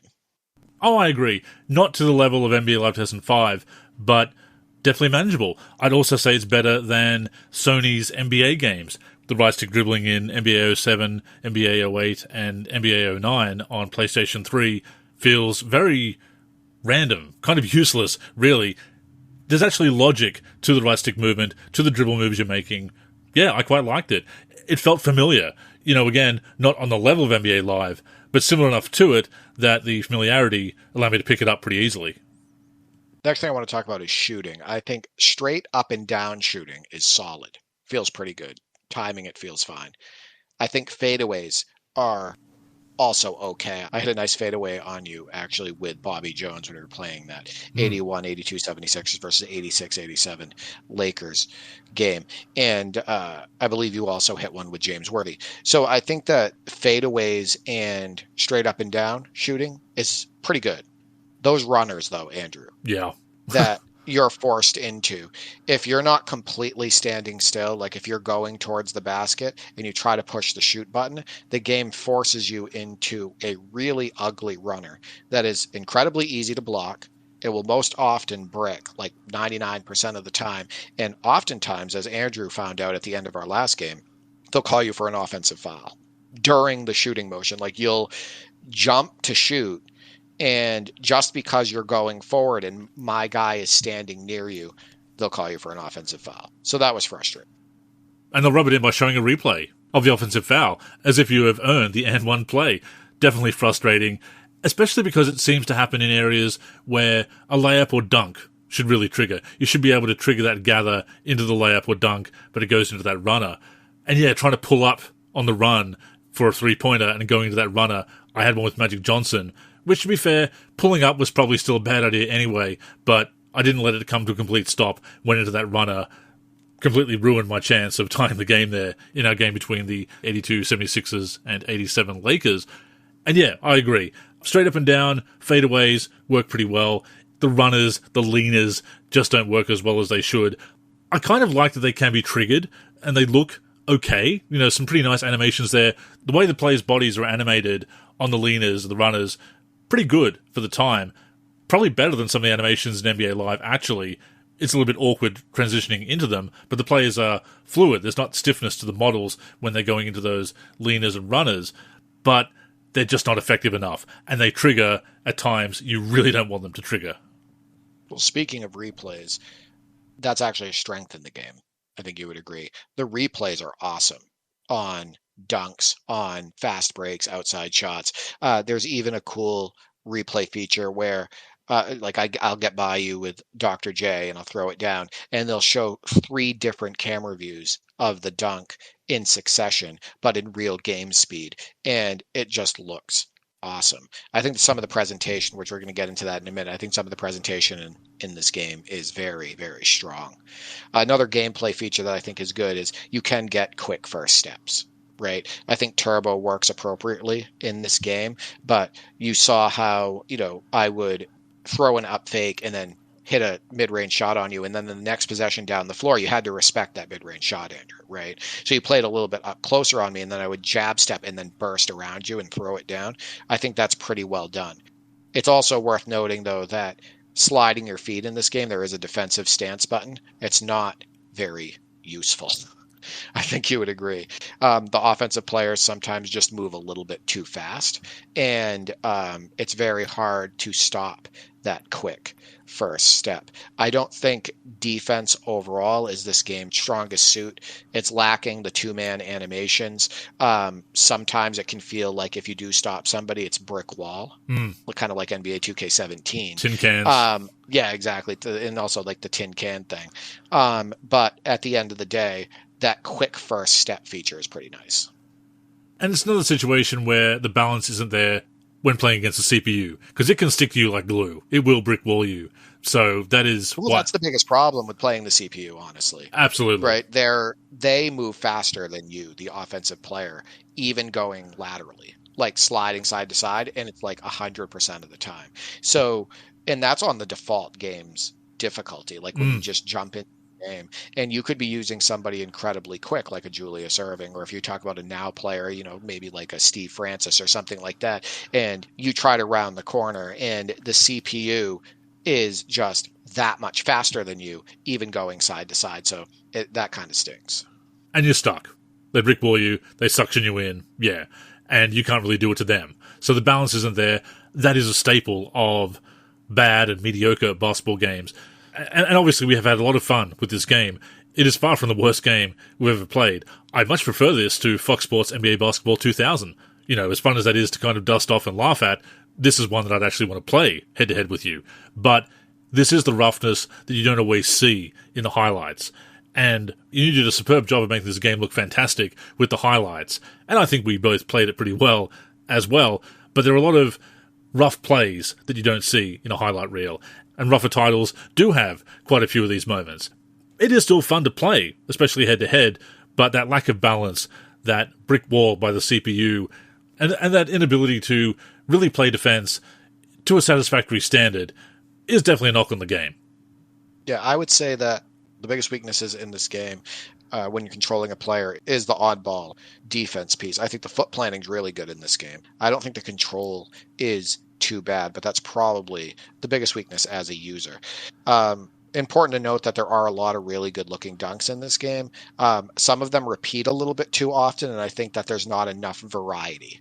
Speaker 1: Oh, I agree. Not to the level of NBA Live 2005, but definitely manageable. I'd also say it's better than Sony's NBA games, the right stick dribbling in NBA 07, NBA 08, and NBA 09 on PlayStation 3 feels very random, kind of useless, really. There's actually logic to the right stick movement, to the dribble moves you're making. Yeah, I quite liked it. It felt familiar. Again, not on the level of NBA Live, but similar enough to it that the familiarity allowed me to pick it up pretty easily.
Speaker 2: Next thing I want to talk about is shooting. I think straight up and down shooting is solid. Feels pretty good. Timing, it feels fine. I think fadeaways are also okay. I had a nice fadeaway on you, actually, with Bobby Jones when we were playing that 81-82 76ers versus 86-87 Lakers game. And I believe you also hit one with James Worthy. So I think that fadeaways and straight up and down shooting is pretty good. Those runners, though, Andrew.
Speaker 1: Yeah.
Speaker 2: that you're forced into. If you're not completely standing still, like if you're going towards the basket and you try to push the shoot button, the game forces you into a really ugly runner that is incredibly easy to block. It will most often brick, like 99% of the time. And oftentimes, as Andrew found out at the end of our last game, they'll call you for an offensive foul during the shooting motion. Like you'll jump to shoot, and just because you're going forward and my guy is standing near you, they'll call you for an offensive foul. So that was frustrating.
Speaker 1: And they'll rub it in by showing a replay of the offensive foul, as if you have earned the and one play. Definitely frustrating, especially because it seems to happen in areas where a layup or dunk should really trigger. You should be able to trigger that gather into the layup or dunk, but it goes into that runner. And yeah, trying to pull up on the run for a three-pointer and going into that runner. I had one with Magic Johnson, which, to be fair, pulling up was probably still a bad idea anyway, but I didn't let it come to a complete stop, went into that runner, completely ruined my chance of tying the game there in our game between the 82 76ers and 87 Lakers. And yeah, I agree. Straight up and down, fadeaways work pretty well. The runners, the leaners, just don't work as well as they should. I kind of like that they can be triggered, and they look okay. Some pretty nice animations there. The way the players' bodies are animated on the leaners, the runners, pretty good for the time. Probably better than some of the animations in NBA Live, actually. It's a little bit awkward transitioning into them, but the players are fluid. There's not stiffness to the models when they're going into those leaners and runners, but they're just not effective enough, and they trigger at times you really don't want them to trigger.
Speaker 2: Well, speaking of replays, that's actually a strength in the game. I think you would agree. The replays are awesome on dunks, on fast breaks, outside shots. There's even a cool replay feature where I'll get by you with Dr. J and I'll throw it down, and they'll show 3 different camera views of the dunk in succession, but in real game speed. And it just looks awesome. I think some of the presentation, which we're going to get into that in a minute, I think some of the presentation in this game is very, very strong. Another gameplay feature that I think is good is you can get quick first steps. Right. I think turbo works appropriately in this game, but you saw how, I would throw an up fake and then hit a mid-range shot on you, and then the next possession down the floor, you had to respect that mid-range shot, Andrew, right? So you played a little bit up closer on me, and then I would jab step and then burst around you and throw it down. I think that's pretty well done. It's also worth noting, though, that sliding your feet in this game, there is a defensive stance button. It's not very useful. I think you would agree. The offensive players sometimes just move a little bit too fast, and it's very hard to stop that quick first step. I don't think defense overall is this game's strongest suit. It's lacking the 2-man animations. Sometimes it can feel like if you do stop somebody, it's brick wall, kind of like NBA 2K17.
Speaker 1: Tin cans.
Speaker 2: Yeah, exactly. And also like the tin can thing. But at the end of the day, that quick first step feature is pretty nice.
Speaker 1: And it's another situation where the balance isn't there when playing against the CPU, because it can stick to you like glue. It will brick wall you. So that is...
Speaker 2: that's the biggest problem with playing the CPU, honestly.
Speaker 1: Absolutely.
Speaker 2: Right? They move faster than you, the offensive player, even going laterally, like sliding side to side, and it's like 100% of the time. So, and that's on the default game's difficulty, like when you just jump in game, and you could be using somebody incredibly quick like a Julius Erving, or if you talk about a now player, maybe like a Steve Francis or something like that, and you try to round the corner and the CPU is just that much faster than you, even going side to side. So that kind of stinks.
Speaker 1: And you're stuck. They brickball you, they suction you in, yeah, and you can't really do it to them. So the balance isn't there. That is a staple of bad and mediocre basketball games. And obviously we have had a lot of fun with this game. It is far from the worst game we've ever played. I much prefer this to Fox Sports NBA Basketball 2000. You know, as fun as that is to kind of dust off and laugh at, this is one that I'd actually want to play head-to-head with you. But this is the roughness that you don't always see in the highlights. And you did a superb job of making this game look fantastic with the highlights. And I think we both played it pretty well as well. But there are a lot of rough plays that you don't see in a highlight reel. And rougher titles do have quite a few of these moments. It is still fun to play, especially head-to-head, but that lack of balance, that brick wall by the CPU, and that inability to really play defense to a satisfactory standard is definitely a knock on the game.
Speaker 2: Yeah, I would say that the biggest weaknesses in this game when you're controlling a player is the oddball defense piece. I think the foot planning is really good in this game. I don't think the control is too bad, but that's probably the biggest weakness as a user. Important to note that there are a lot of really good looking dunks in this game. Some of them repeat a little bit too often, and I think that there's not enough variety.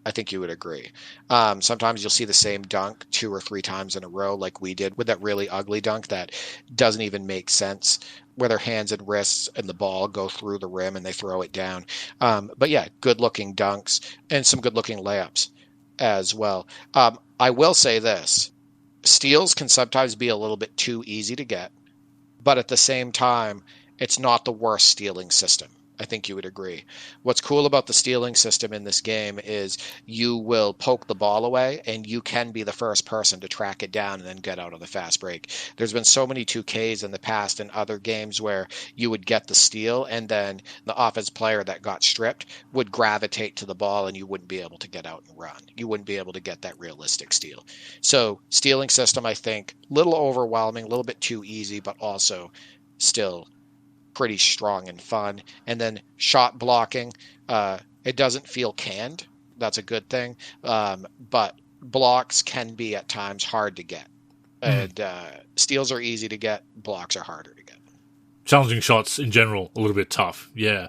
Speaker 2: I think you would agree. Sometimes you'll see the same dunk 2 or 3 times in a row, like we did with that really ugly dunk that doesn't even make sense, where their hands and wrists and the ball go through the rim and they throw it down. But yeah, good looking dunks and some good looking layups as well. I will say this. Steals can sometimes be a little bit too easy to get, but at the same time, it's not the worst stealing system. I think you would agree. What's cool about the stealing system in this game is you will poke the ball away and you can be the first person to track it down and then get out on the fast break. There's been so many 2Ks in the past and other games where you would get the steal and then the offensive player that got stripped would gravitate to the ball and you wouldn't be able to get out and run. You wouldn't be able to get that realistic steal. So stealing system, I think, a little overwhelming, a little bit too easy, but also still pretty strong and fun. And then shot blocking, it doesn't feel canned. That's a good thing. But blocks can be at times hard to get. And steals are easy to get. Blocks are harder to get.
Speaker 1: Challenging shots in general, a little bit tough. Yeah.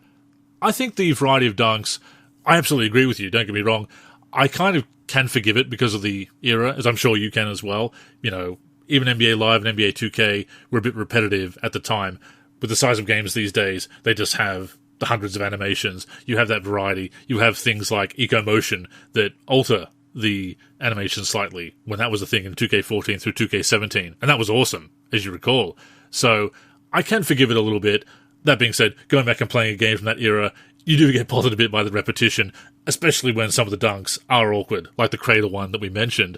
Speaker 1: I think the variety of dunks, I absolutely agree with you. Don't get me wrong. I kind of can forgive it because of the era, as I'm sure you can as well. You know, even NBA Live and NBA 2K were a bit repetitive at the time. With the size of games these days, they just have the hundreds of animations. You have that variety. You have things like eco motion that alter the animation slightly, when that was a thing in 2K14 through 2K17. And that was awesome, as you recall. So I can forgive it a little bit. That being said, going back and playing a game from that era, you do get bothered a bit by the repetition, especially when some of the dunks are awkward, like the cradle one that we mentioned.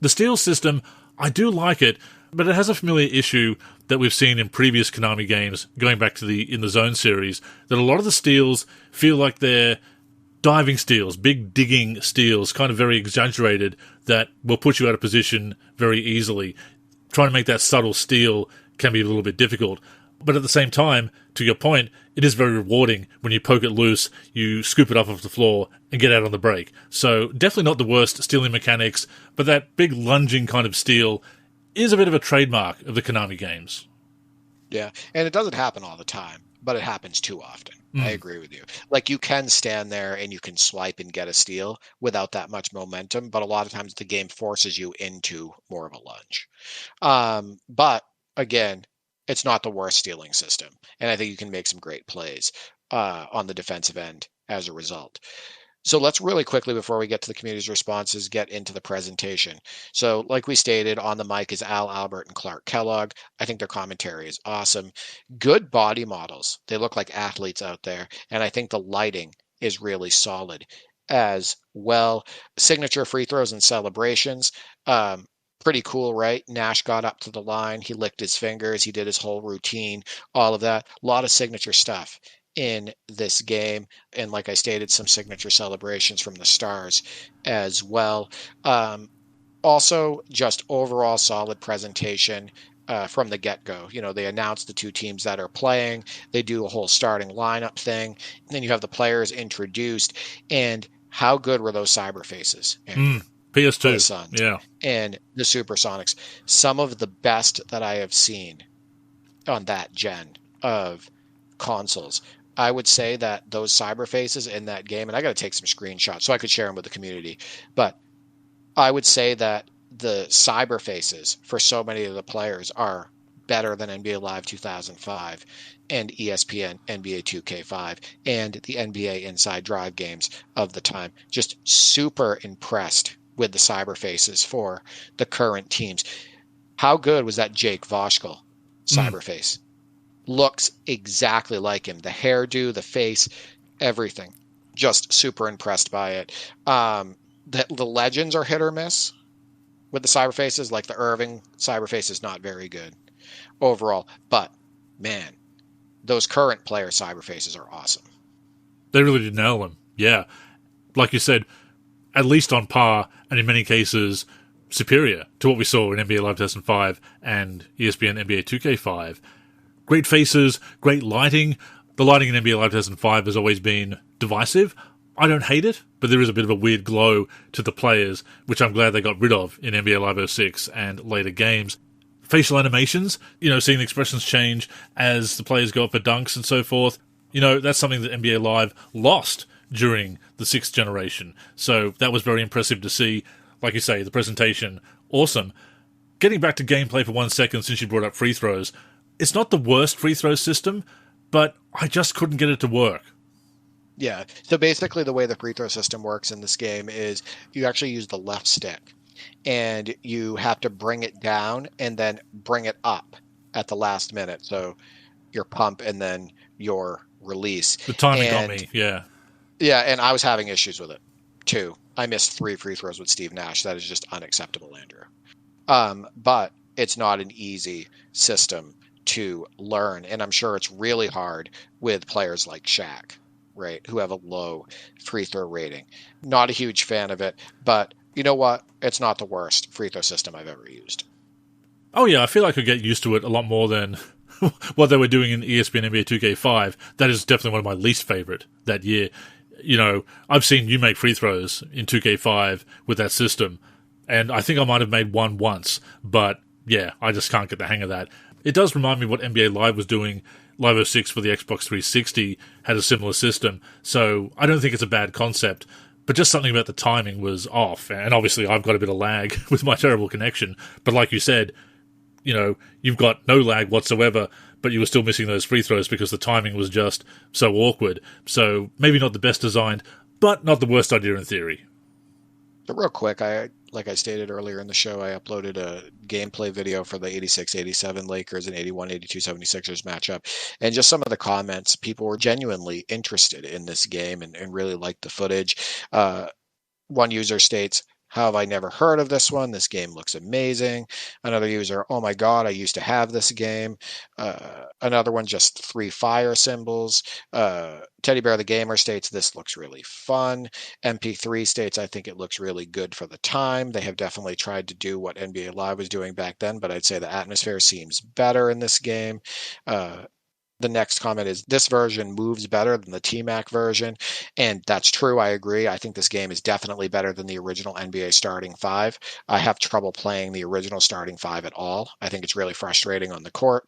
Speaker 1: The steal system, I do like it, but it has a familiar issue that we've seen in previous Konami games, going back to the In the Zone series, that a lot of the steals feel like they're diving steals, big digging steals, kind of very exaggerated, that will put you out of position very easily. Trying to make that subtle steal can be a little bit difficult. But at the same time, to your point, it is very rewarding when you poke it loose, you scoop it up off the floor, and get out on the break. So definitely not the worst stealing mechanics, but that big lunging kind of steal is a bit of a trademark of the Konami games.
Speaker 2: Yeah, and it doesn't happen all the time, but it happens too often. I agree with you. Like, you can stand there and you can swipe and get a steal without that much momentum, but a lot of times the game forces you into more of a lunge. But again, it's not the worst stealing system, and I think you can make some great plays on the defensive end as a result. So let's really quickly, before we get to the community's responses, get into the presentation. So like we stated, on the mic is Al Albert and Clark Kellogg. I think their commentary is awesome. Good body models. They look like athletes out there. And I think the lighting is really solid as well. Signature free throws and celebrations. Pretty cool, right? Nash got up to the line. He licked his fingers. He did his whole routine, all of that. A lot of signature stuff in this game, and like I stated, some signature celebrations from the stars as well. Also, just overall solid presentation from the get-go. You know, they announce the two teams that are playing, they do a whole starting lineup thing, and then you have the players introduced. And how good were those cyber faces?
Speaker 1: PS2,
Speaker 2: Suns,
Speaker 1: yeah,
Speaker 2: and the Supersonics, some of the best that I have seen on that gen of consoles. I would say that those cyber faces in that game, and I got to take some screenshots so I could share them with the community, but I would say that the cyber faces for so many of the players are better than NBA Live 2005 and ESPN NBA 2K5 and the NBA Inside Drive games of the time. Just super impressed with the cyber faces for the current teams. How good was that Jake Voshkel cyber face? Looks exactly like him. The hairdo, the face, everything. Just super impressed by it. The legends are hit or miss with the cyber faces. Like the Irving cyber face is not very good overall. But, man, those current player cyber faces are awesome.
Speaker 1: They really did nail them. Yeah. Like you said, at least on par, and in many cases, superior to what we saw in NBA Live 2005 and ESPN NBA 2K5. Great faces, great lighting. The lighting in NBA Live 2005 has always been divisive. I don't hate it, but there is a bit of a weird glow to the players, which I'm glad they got rid of in NBA Live 06 and later games. Facial animations, seeing the expressions change as the players go up for dunks and so forth, that's something that NBA Live lost during the 6th generation. So that was very impressive to see. Like you say, the presentation, awesome. Getting back to gameplay for 1 second since you brought up free throws, it's not the worst free throw system, but I just couldn't get it to work.
Speaker 2: Yeah, so basically the way the free throw system works in this game is you actually use the left stick, and you have to bring it down and then bring it up at the last minute. So your pump and then your release.
Speaker 1: The timing got me, yeah.
Speaker 2: Yeah, and I was having issues with it, too. I missed 3 free throws with Steve Nash. That is just unacceptable, Andrew. But it's not an easy system to learn, and I'm sure it's really hard with players like Shaq, right, who have a low free throw rating. Not a huge fan of it, but you know what? It's not the worst free throw system I've ever used.
Speaker 1: Oh yeah, I feel I could get used to it a lot more than what they were doing in ESPN NBA 2K5. That is definitely one of my least favorite that year. I've seen you make free throws in 2K5 with that system, and I think I might have made one once, but yeah, I just can't get the hang of that. It does remind me what NBA Live was doing. Live 06 for the Xbox 360 had a similar system, so I don't think it's a bad concept, but just something about the timing was off, and obviously I've got a bit of lag with my terrible connection, but like you said, you've got no lag whatsoever, but you were still missing those free throws because the timing was just so awkward. So maybe not the best designed, but not the worst idea in theory.
Speaker 2: But real quick, like I stated earlier in the show, I uploaded a gameplay video for the 86-87 Lakers and 81-82 76ers matchup. And just some of the comments, people were genuinely interested in this game and really liked the footage. One user states, "How have I never heard of this one? This game looks amazing." Another user, "Oh my God, I used to have this game." Another one, just 3 fire symbols. Teddy Bear the Gamer states, "This looks really fun." MP3 states, "I think it looks really good for the time. They have definitely tried to do what NBA Live was doing back then, but I'd say the atmosphere seems better in this game." The next comment is, "This version moves better than the T-Mac version." And that's true. I agree. I think this game is definitely better than the original NBA Starting 5. I have trouble playing the original Starting 5 at all. I think it's really frustrating on the court.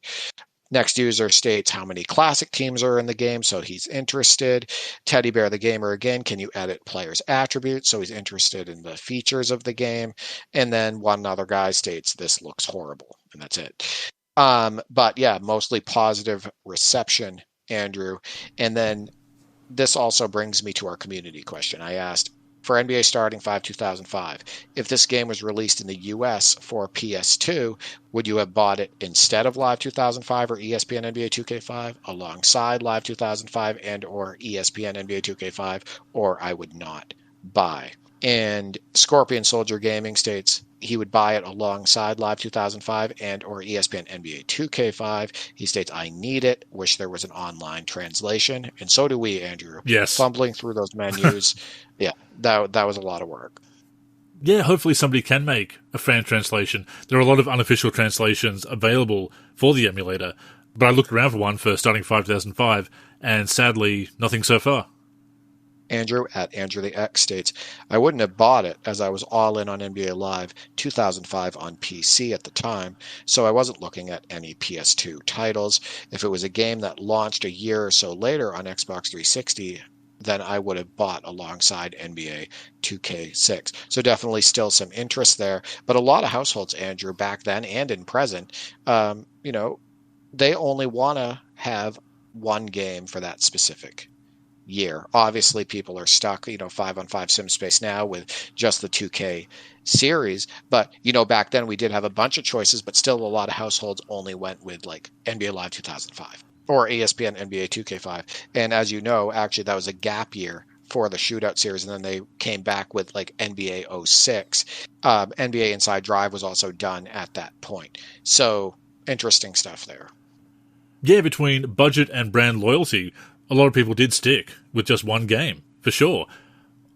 Speaker 2: Next user states how many classic teams are in the game, so he's interested. Teddy Bear the Gamer again, "Can you edit players' attributes?" So he's interested in the features of the game. And then one other guy states, "This looks horrible." And that's it. But yeah, mostly positive reception, Andrew. And then this also brings me to our community question. I asked, for NBA Starting 5 2005, if this game was released in the US for PS2, would you have bought it instead of Live 2005 or ESPN NBA 2K5, alongside Live 2005 and or ESPN NBA 2K5, or I would not buy? And Scorpion Soldier Gaming states he would buy it alongside Live 2005 and or ESPN NBA 2K5. He states, "I need it. Wish there was an online translation." And so do we, Andrew.
Speaker 1: Yes.
Speaker 2: Fumbling through those menus. Yeah, that was a lot of work.
Speaker 1: Yeah, hopefully somebody can make a fan translation. There are a lot of unofficial translations available for the emulator, but I looked around for one for Starting 5 2005, and sadly, nothing so far.
Speaker 2: Andrew at Andrew the X states, I wouldn't have bought it as I was all in on NBA Live 2005 on PC at the time, so I wasn't looking at any PS2 titles. If it was a game that launched a year or so later on Xbox 360, then I would have bought alongside NBA 2K6. So definitely still some interest there. But a lot of households, Andrew, back then and in present, they only want to have one game for that specific year. Obviously, people are stuck, 5-on-5 sim space now with just the 2K series. But, back then we did have a bunch of choices, but still a lot of households only went with like NBA Live 2005 or ESPN NBA 2K5. And as you know, actually that was a gap year for the shootout series. And then they came back with like NBA 06. NBA Inside Drive was also done at that point. So interesting stuff there.
Speaker 1: Yeah, between budget and brand loyalty, a lot of people did stick with just one game, for sure.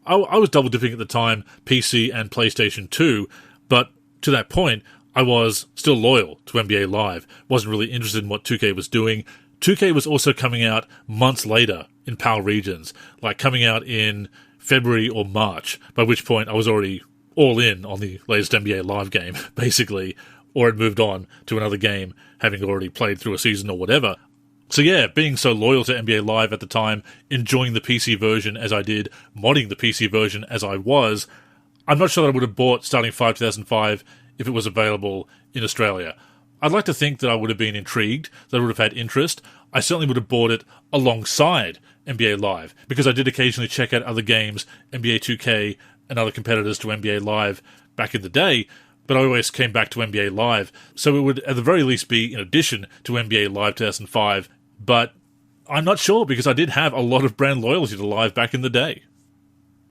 Speaker 1: I was double dipping at the time, PC and PlayStation 2, but to that point, I was still loyal to NBA Live. Wasn't really interested in what 2K was doing. 2K was also coming out months later in PAL regions, like coming out in February or March, by which point I was already all in on the latest NBA Live game, basically, or had moved on to another game, having already played through a season or whatever. So yeah, being so loyal to NBA Live at the time, enjoying the PC version as I did, modding the PC version as I was, I'm not sure that I would have bought Starting 5 2005 if it was available in Australia. I'd like to think that I would have been intrigued, that I would have had interest. I certainly would have bought it alongside NBA Live, because I did occasionally check out other games, NBA 2K and other competitors to NBA Live back in the day, but I always came back to NBA Live, so it would at the very least be in addition to NBA Live 2005, but I'm not sure because I did have a lot of brand loyalty to Live back in the day.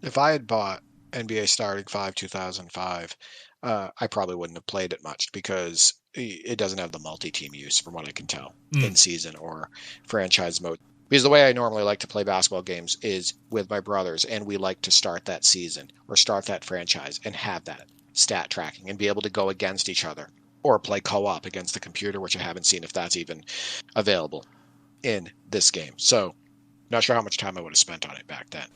Speaker 2: If I had bought NBA Starting 5 2005, I probably wouldn't have played it much because it doesn't have the multi-team use from what I can tell in season or franchise mode. Because the way I normally like to play basketball games is with my brothers, and we like to start that season or start that franchise and have that stat tracking and be able to go against each other or play co-op against the computer, which I haven't seen if that's even available in this game. So not sure how much time I would have spent on it back then.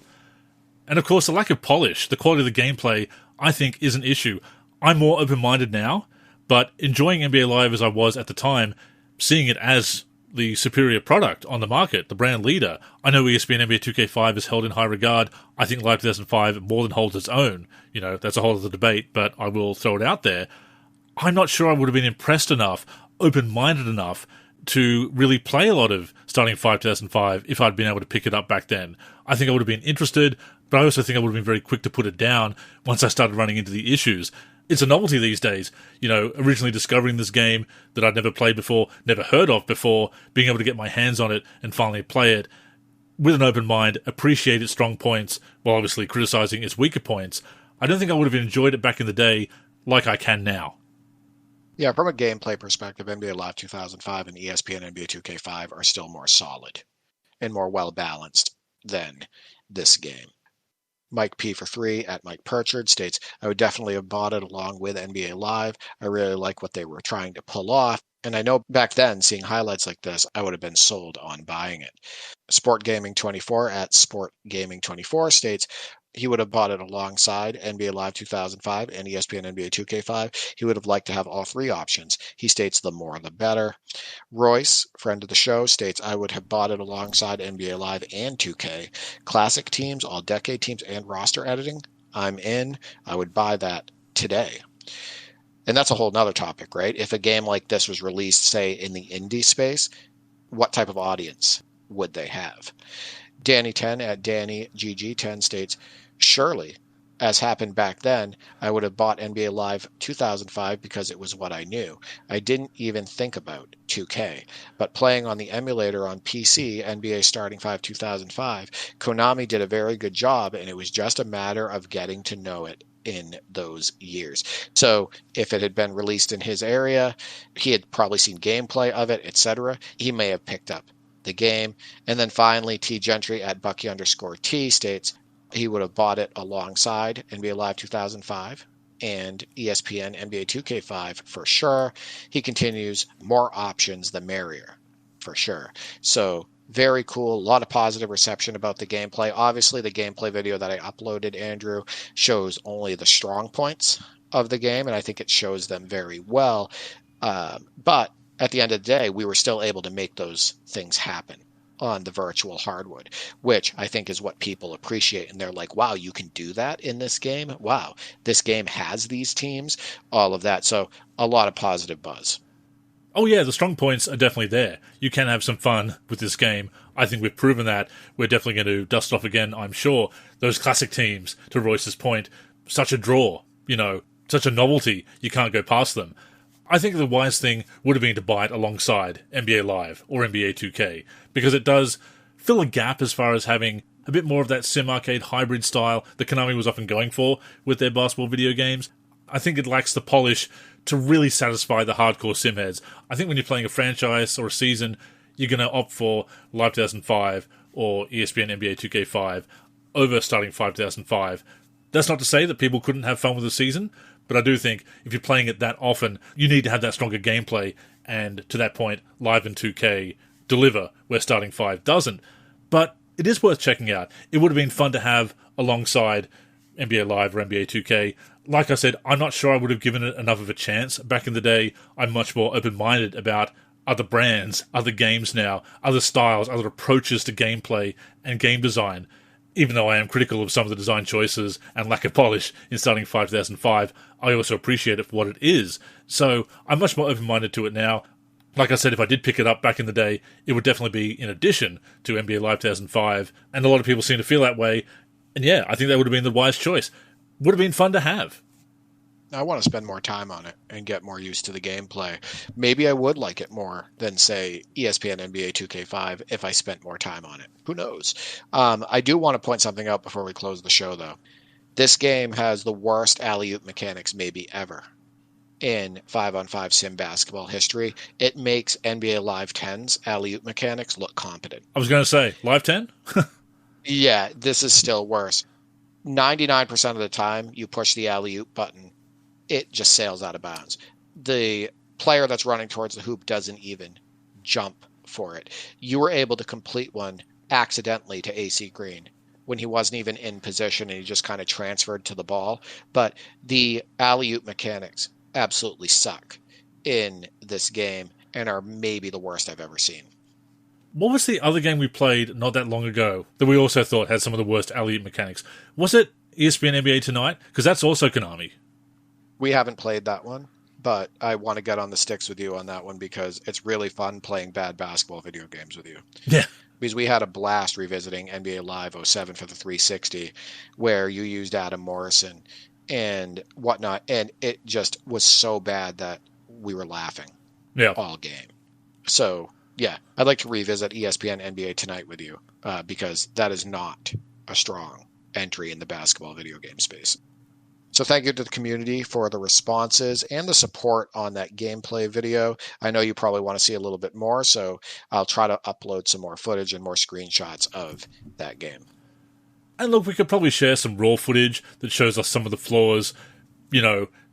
Speaker 1: And of course, the lack of polish, the quality of the gameplay, I think is an issue. I'm more open-minded now, but enjoying NBA Live as I was at the time, seeing it as the superior product on the market, the brand leader. I know ESPN NBA 2K5 is held in high regard. I think Live 2005 more than holds its own. That's a whole other debate, but I will throw it out there. I'm not sure I would have been impressed enough, open-minded enough to really play a lot of Starting 5 2005 if I'd been able to pick it up back then. I think I would have been interested, but I also think I would have been very quick to put it down once I started running into the issues. It's a novelty these days, originally discovering this game that I'd never played before, never heard of before, being able to get my hands on it and finally play it with an open mind, appreciate its strong points, while obviously criticizing its weaker points. I don't think I would have enjoyed it back in the day like I can now.
Speaker 2: Yeah, from a gameplay perspective, NBA Live 2005 and ESPN NBA 2K5 are still more solid and more well-balanced than this game. Mike P for 3 at Mike Purchard states, I would definitely have bought it along with NBA Live. I really like what they were trying to pull off. And I know back then, seeing highlights like this, I would have been sold on buying it. Sport Gaming 24 at Sport Gaming 24 states, he would have bought it alongside NBA Live 2005 and ESPN NBA 2K5. He would have liked to have all three options. He states the more the better. Royce, friend of the show, states, I would have bought it alongside NBA Live and 2K. Classic teams, all decade teams, and roster editing. I'm in. I would buy that today. And that's a whole nother topic, right? If a game like this was released, say, in the indie space, what type of audience would they have? Danny 10 at Danny GG10 states, surely, as happened back then, I would have bought NBA Live 2005 because it was what I knew. I didn't even think about 2K. But playing on the emulator on PC, NBA Starting 5 2005, Konami did a very good job, and it was just a matter of getting to know it in those years. So if it had been released in his area, he had probably seen gameplay of it, etc. He may have picked up the game. And then finally, T Gentry at Bucky_T states he would have bought it alongside NBA Live 2005 and ESPN NBA 2K5 for sure. He continues, more options the merrier, for sure. So Very cool. A lot of positive reception about the gameplay. Obviously, the gameplay video that I uploaded, Andrew, shows only the strong points of the game, and I think it shows them very well. But at the end of the day, we were still able to make those things happen on the virtual hardwood, which I think is what people appreciate. And they're like, wow, you can do that in this game? Wow, this game has these teams, all of that. So a lot of positive buzz.
Speaker 1: Oh yeah, the strong points are definitely there. You can have some fun with this game. I think we've proven that. We're definitely going to dust off again, I'm sure. Those classic teams, to Royce's point, such a draw, such a novelty, you can't go past them. I think the wise thing would have been to buy it alongside NBA Live or NBA 2K, because it does fill a gap as far as having a bit more of that sim-arcade hybrid style that Konami was often going for with their basketball video games. I think it lacks the polish to really satisfy the hardcore sim heads. I think when you're playing a franchise or a season, you're going to opt for Live 2005 or ESPN NBA 2K5 over starting 5005. That's not to say that people couldn't have fun with the season, but I do think if you're playing it that often, you need to have that stronger gameplay, and to that point, Live and 2K deliver where starting 5 doesn't. But it is worth checking out. It would have been fun to have alongside NBA Live or NBA 2K. Like I said, I'm not sure I would have given it enough of a chance. Back in the day, I'm much more open-minded about other brands, other games now, other styles, other approaches to gameplay and game design. Even though I am critical of some of the design choices and lack of polish in starting 5005, I also appreciate it for what it is. So I'm much more open-minded to it now. Like I said, if I did pick it up back in the day, it would definitely be in addition to NBA Live 2005, and a lot of people seem to feel that way. And yeah, I think that would have been the wise choice. Would have been fun to have.
Speaker 2: I want to spend more time on it and get more used to the gameplay. Maybe I would like it more than, say, ESPN NBA 2K5 if I spent more time on it. Who knows? I do want to point something out before we close the show, though. This game has the worst alley-oop mechanics maybe ever in 5-on-5 sim basketball history. It makes NBA Live 10's alley-oop mechanics look competent.
Speaker 1: I was going to say, Live 10?
Speaker 2: Yeah, this is still worse. 99% of the time, you push the alley-oop button, it just sails out of bounds. The player that's running towards the hoop doesn't even jump for it. You were able to complete one accidentally to AC Green when he wasn't even in position and he just kind of transferred to the ball. But the alley-oop mechanics absolutely suck in this game and are maybe the worst I've ever seen.
Speaker 1: What was the other game we played not that long ago that we also thought had some of the worst alley-oop mechanics? Was it ESPN NBA Tonight? Because that's also Konami.
Speaker 2: We haven't played that one, but I want to get on the sticks with you on that one because it's really fun playing bad basketball video games with you.
Speaker 1: Yeah.
Speaker 2: Because we had a blast revisiting NBA Live 07 for the 360 where you used Adam Morrison and whatnot, and it just was so bad that we were laughing all game. So, yeah, I'd like to revisit ESPN NBA Tonight with you because that is not a strong entry in the basketball video game space. So thank you to the community for the responses and the support on that gameplay video. I know you probably want to see a little bit more, so I'll try to upload some more footage and more screenshots of that game.
Speaker 1: And look, we could probably share some raw footage that shows us some of the flaws,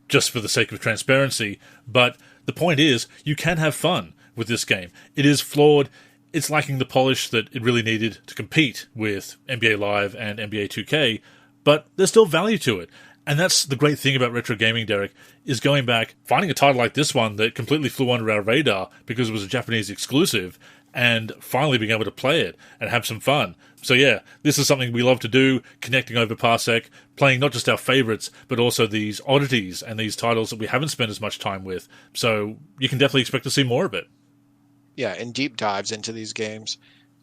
Speaker 1: just for the sake of transparency. But the point is, you can have fun with this game. It is flawed. It's lacking the polish that it really needed to compete with NBA Live and NBA 2K, but there's still value to it. And that's the great thing about retro gaming, Derek, is going back, finding a title like this one that completely flew under our radar because it was a Japanese exclusive, and finally being able to play it and have some fun. So yeah, this is something we love to do, connecting over Parsec, playing not just our favorites, but also these oddities and these titles that we haven't spent as much time with. So you can definitely expect to see more of it.
Speaker 2: Yeah, and deep dives into these games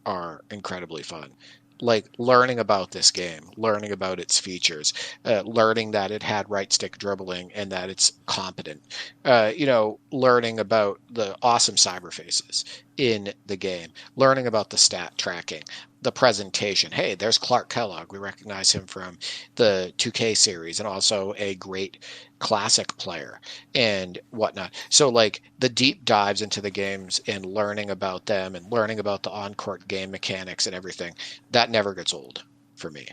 Speaker 2: are incredibly fun. Like learning about this game, learning about its features, learning that it had right stick dribbling and that it's competent, learning about the awesome cyber faces in the game, learning about the stat tracking, the presentation. Hey, there's Clark Kellogg. We recognize him from the 2K series and also a great classic player and whatnot. So like the deep dives into the games and learning about them and learning about the on-court game mechanics and everything, that never gets old for me.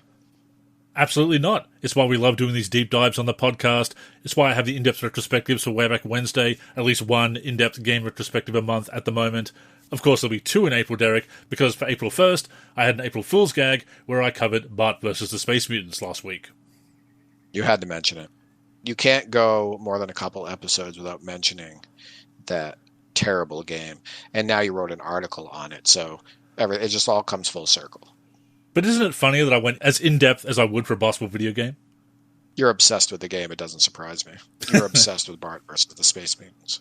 Speaker 1: Absolutely not. It's why we love doing these deep dives on the podcast. It's why I have the in-depth retrospectives for Way Back Wednesday, at least one in-depth game retrospective a month at the moment. Of course, there'll be 2 in April, Derek, because for April 1st, I had an April Fool's gag where I covered Bart vs. the Space Mutants last week.
Speaker 2: You had to mention it. You can't go more than a couple episodes without mentioning that terrible game. And now you wrote an article on it, so it just all comes full circle.
Speaker 1: But isn't it funny that I went as in-depth as I would for a basketball video game?
Speaker 2: You're obsessed with the game, it doesn't surprise me. You're obsessed with Bart versus the Space Mutants.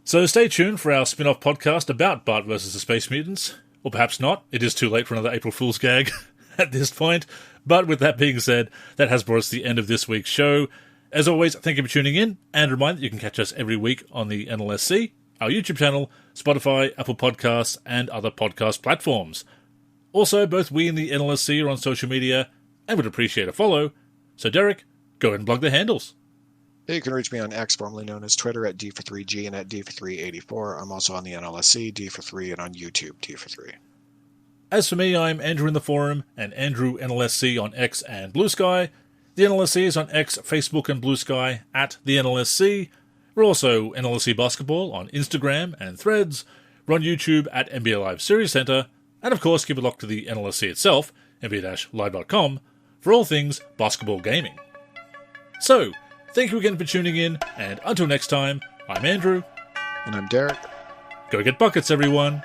Speaker 1: So stay tuned for our spin-off podcast about Bart vs. the Space Mutants. Or perhaps not. It is too late for another April Fool's gag at this point. But with that being said, that has brought us to the end of this week's show. As always, thank you for tuning in, and a reminder that you can catch us every week on the NLSC, our YouTube channel, Spotify, Apple Podcasts, and other podcast platforms. Also, both we and the NLSC are on social media, and would appreciate a follow. So Derek, go ahead and plug the handles.
Speaker 2: You can reach me on X, formerly known as Twitter, at D43G and at D4384. I'm also on the NLSC, D43, and on YouTube, D43.
Speaker 1: As for me, I'm Andrew in the forum, and Andrew NLSC on X and Blue Sky. The NLSC is on X, Facebook, and Blue Sky at the NLSC. We're also NLSC Basketball on Instagram and Threads. We're on YouTube at NBA Live Series Center. And of course, keep it locked to the NLSC itself, nba-live.com, for all things basketball gaming. So, thank you again for tuning in, and until next time, I'm Andrew.
Speaker 2: And I'm Derek.
Speaker 1: Go get buckets, everyone.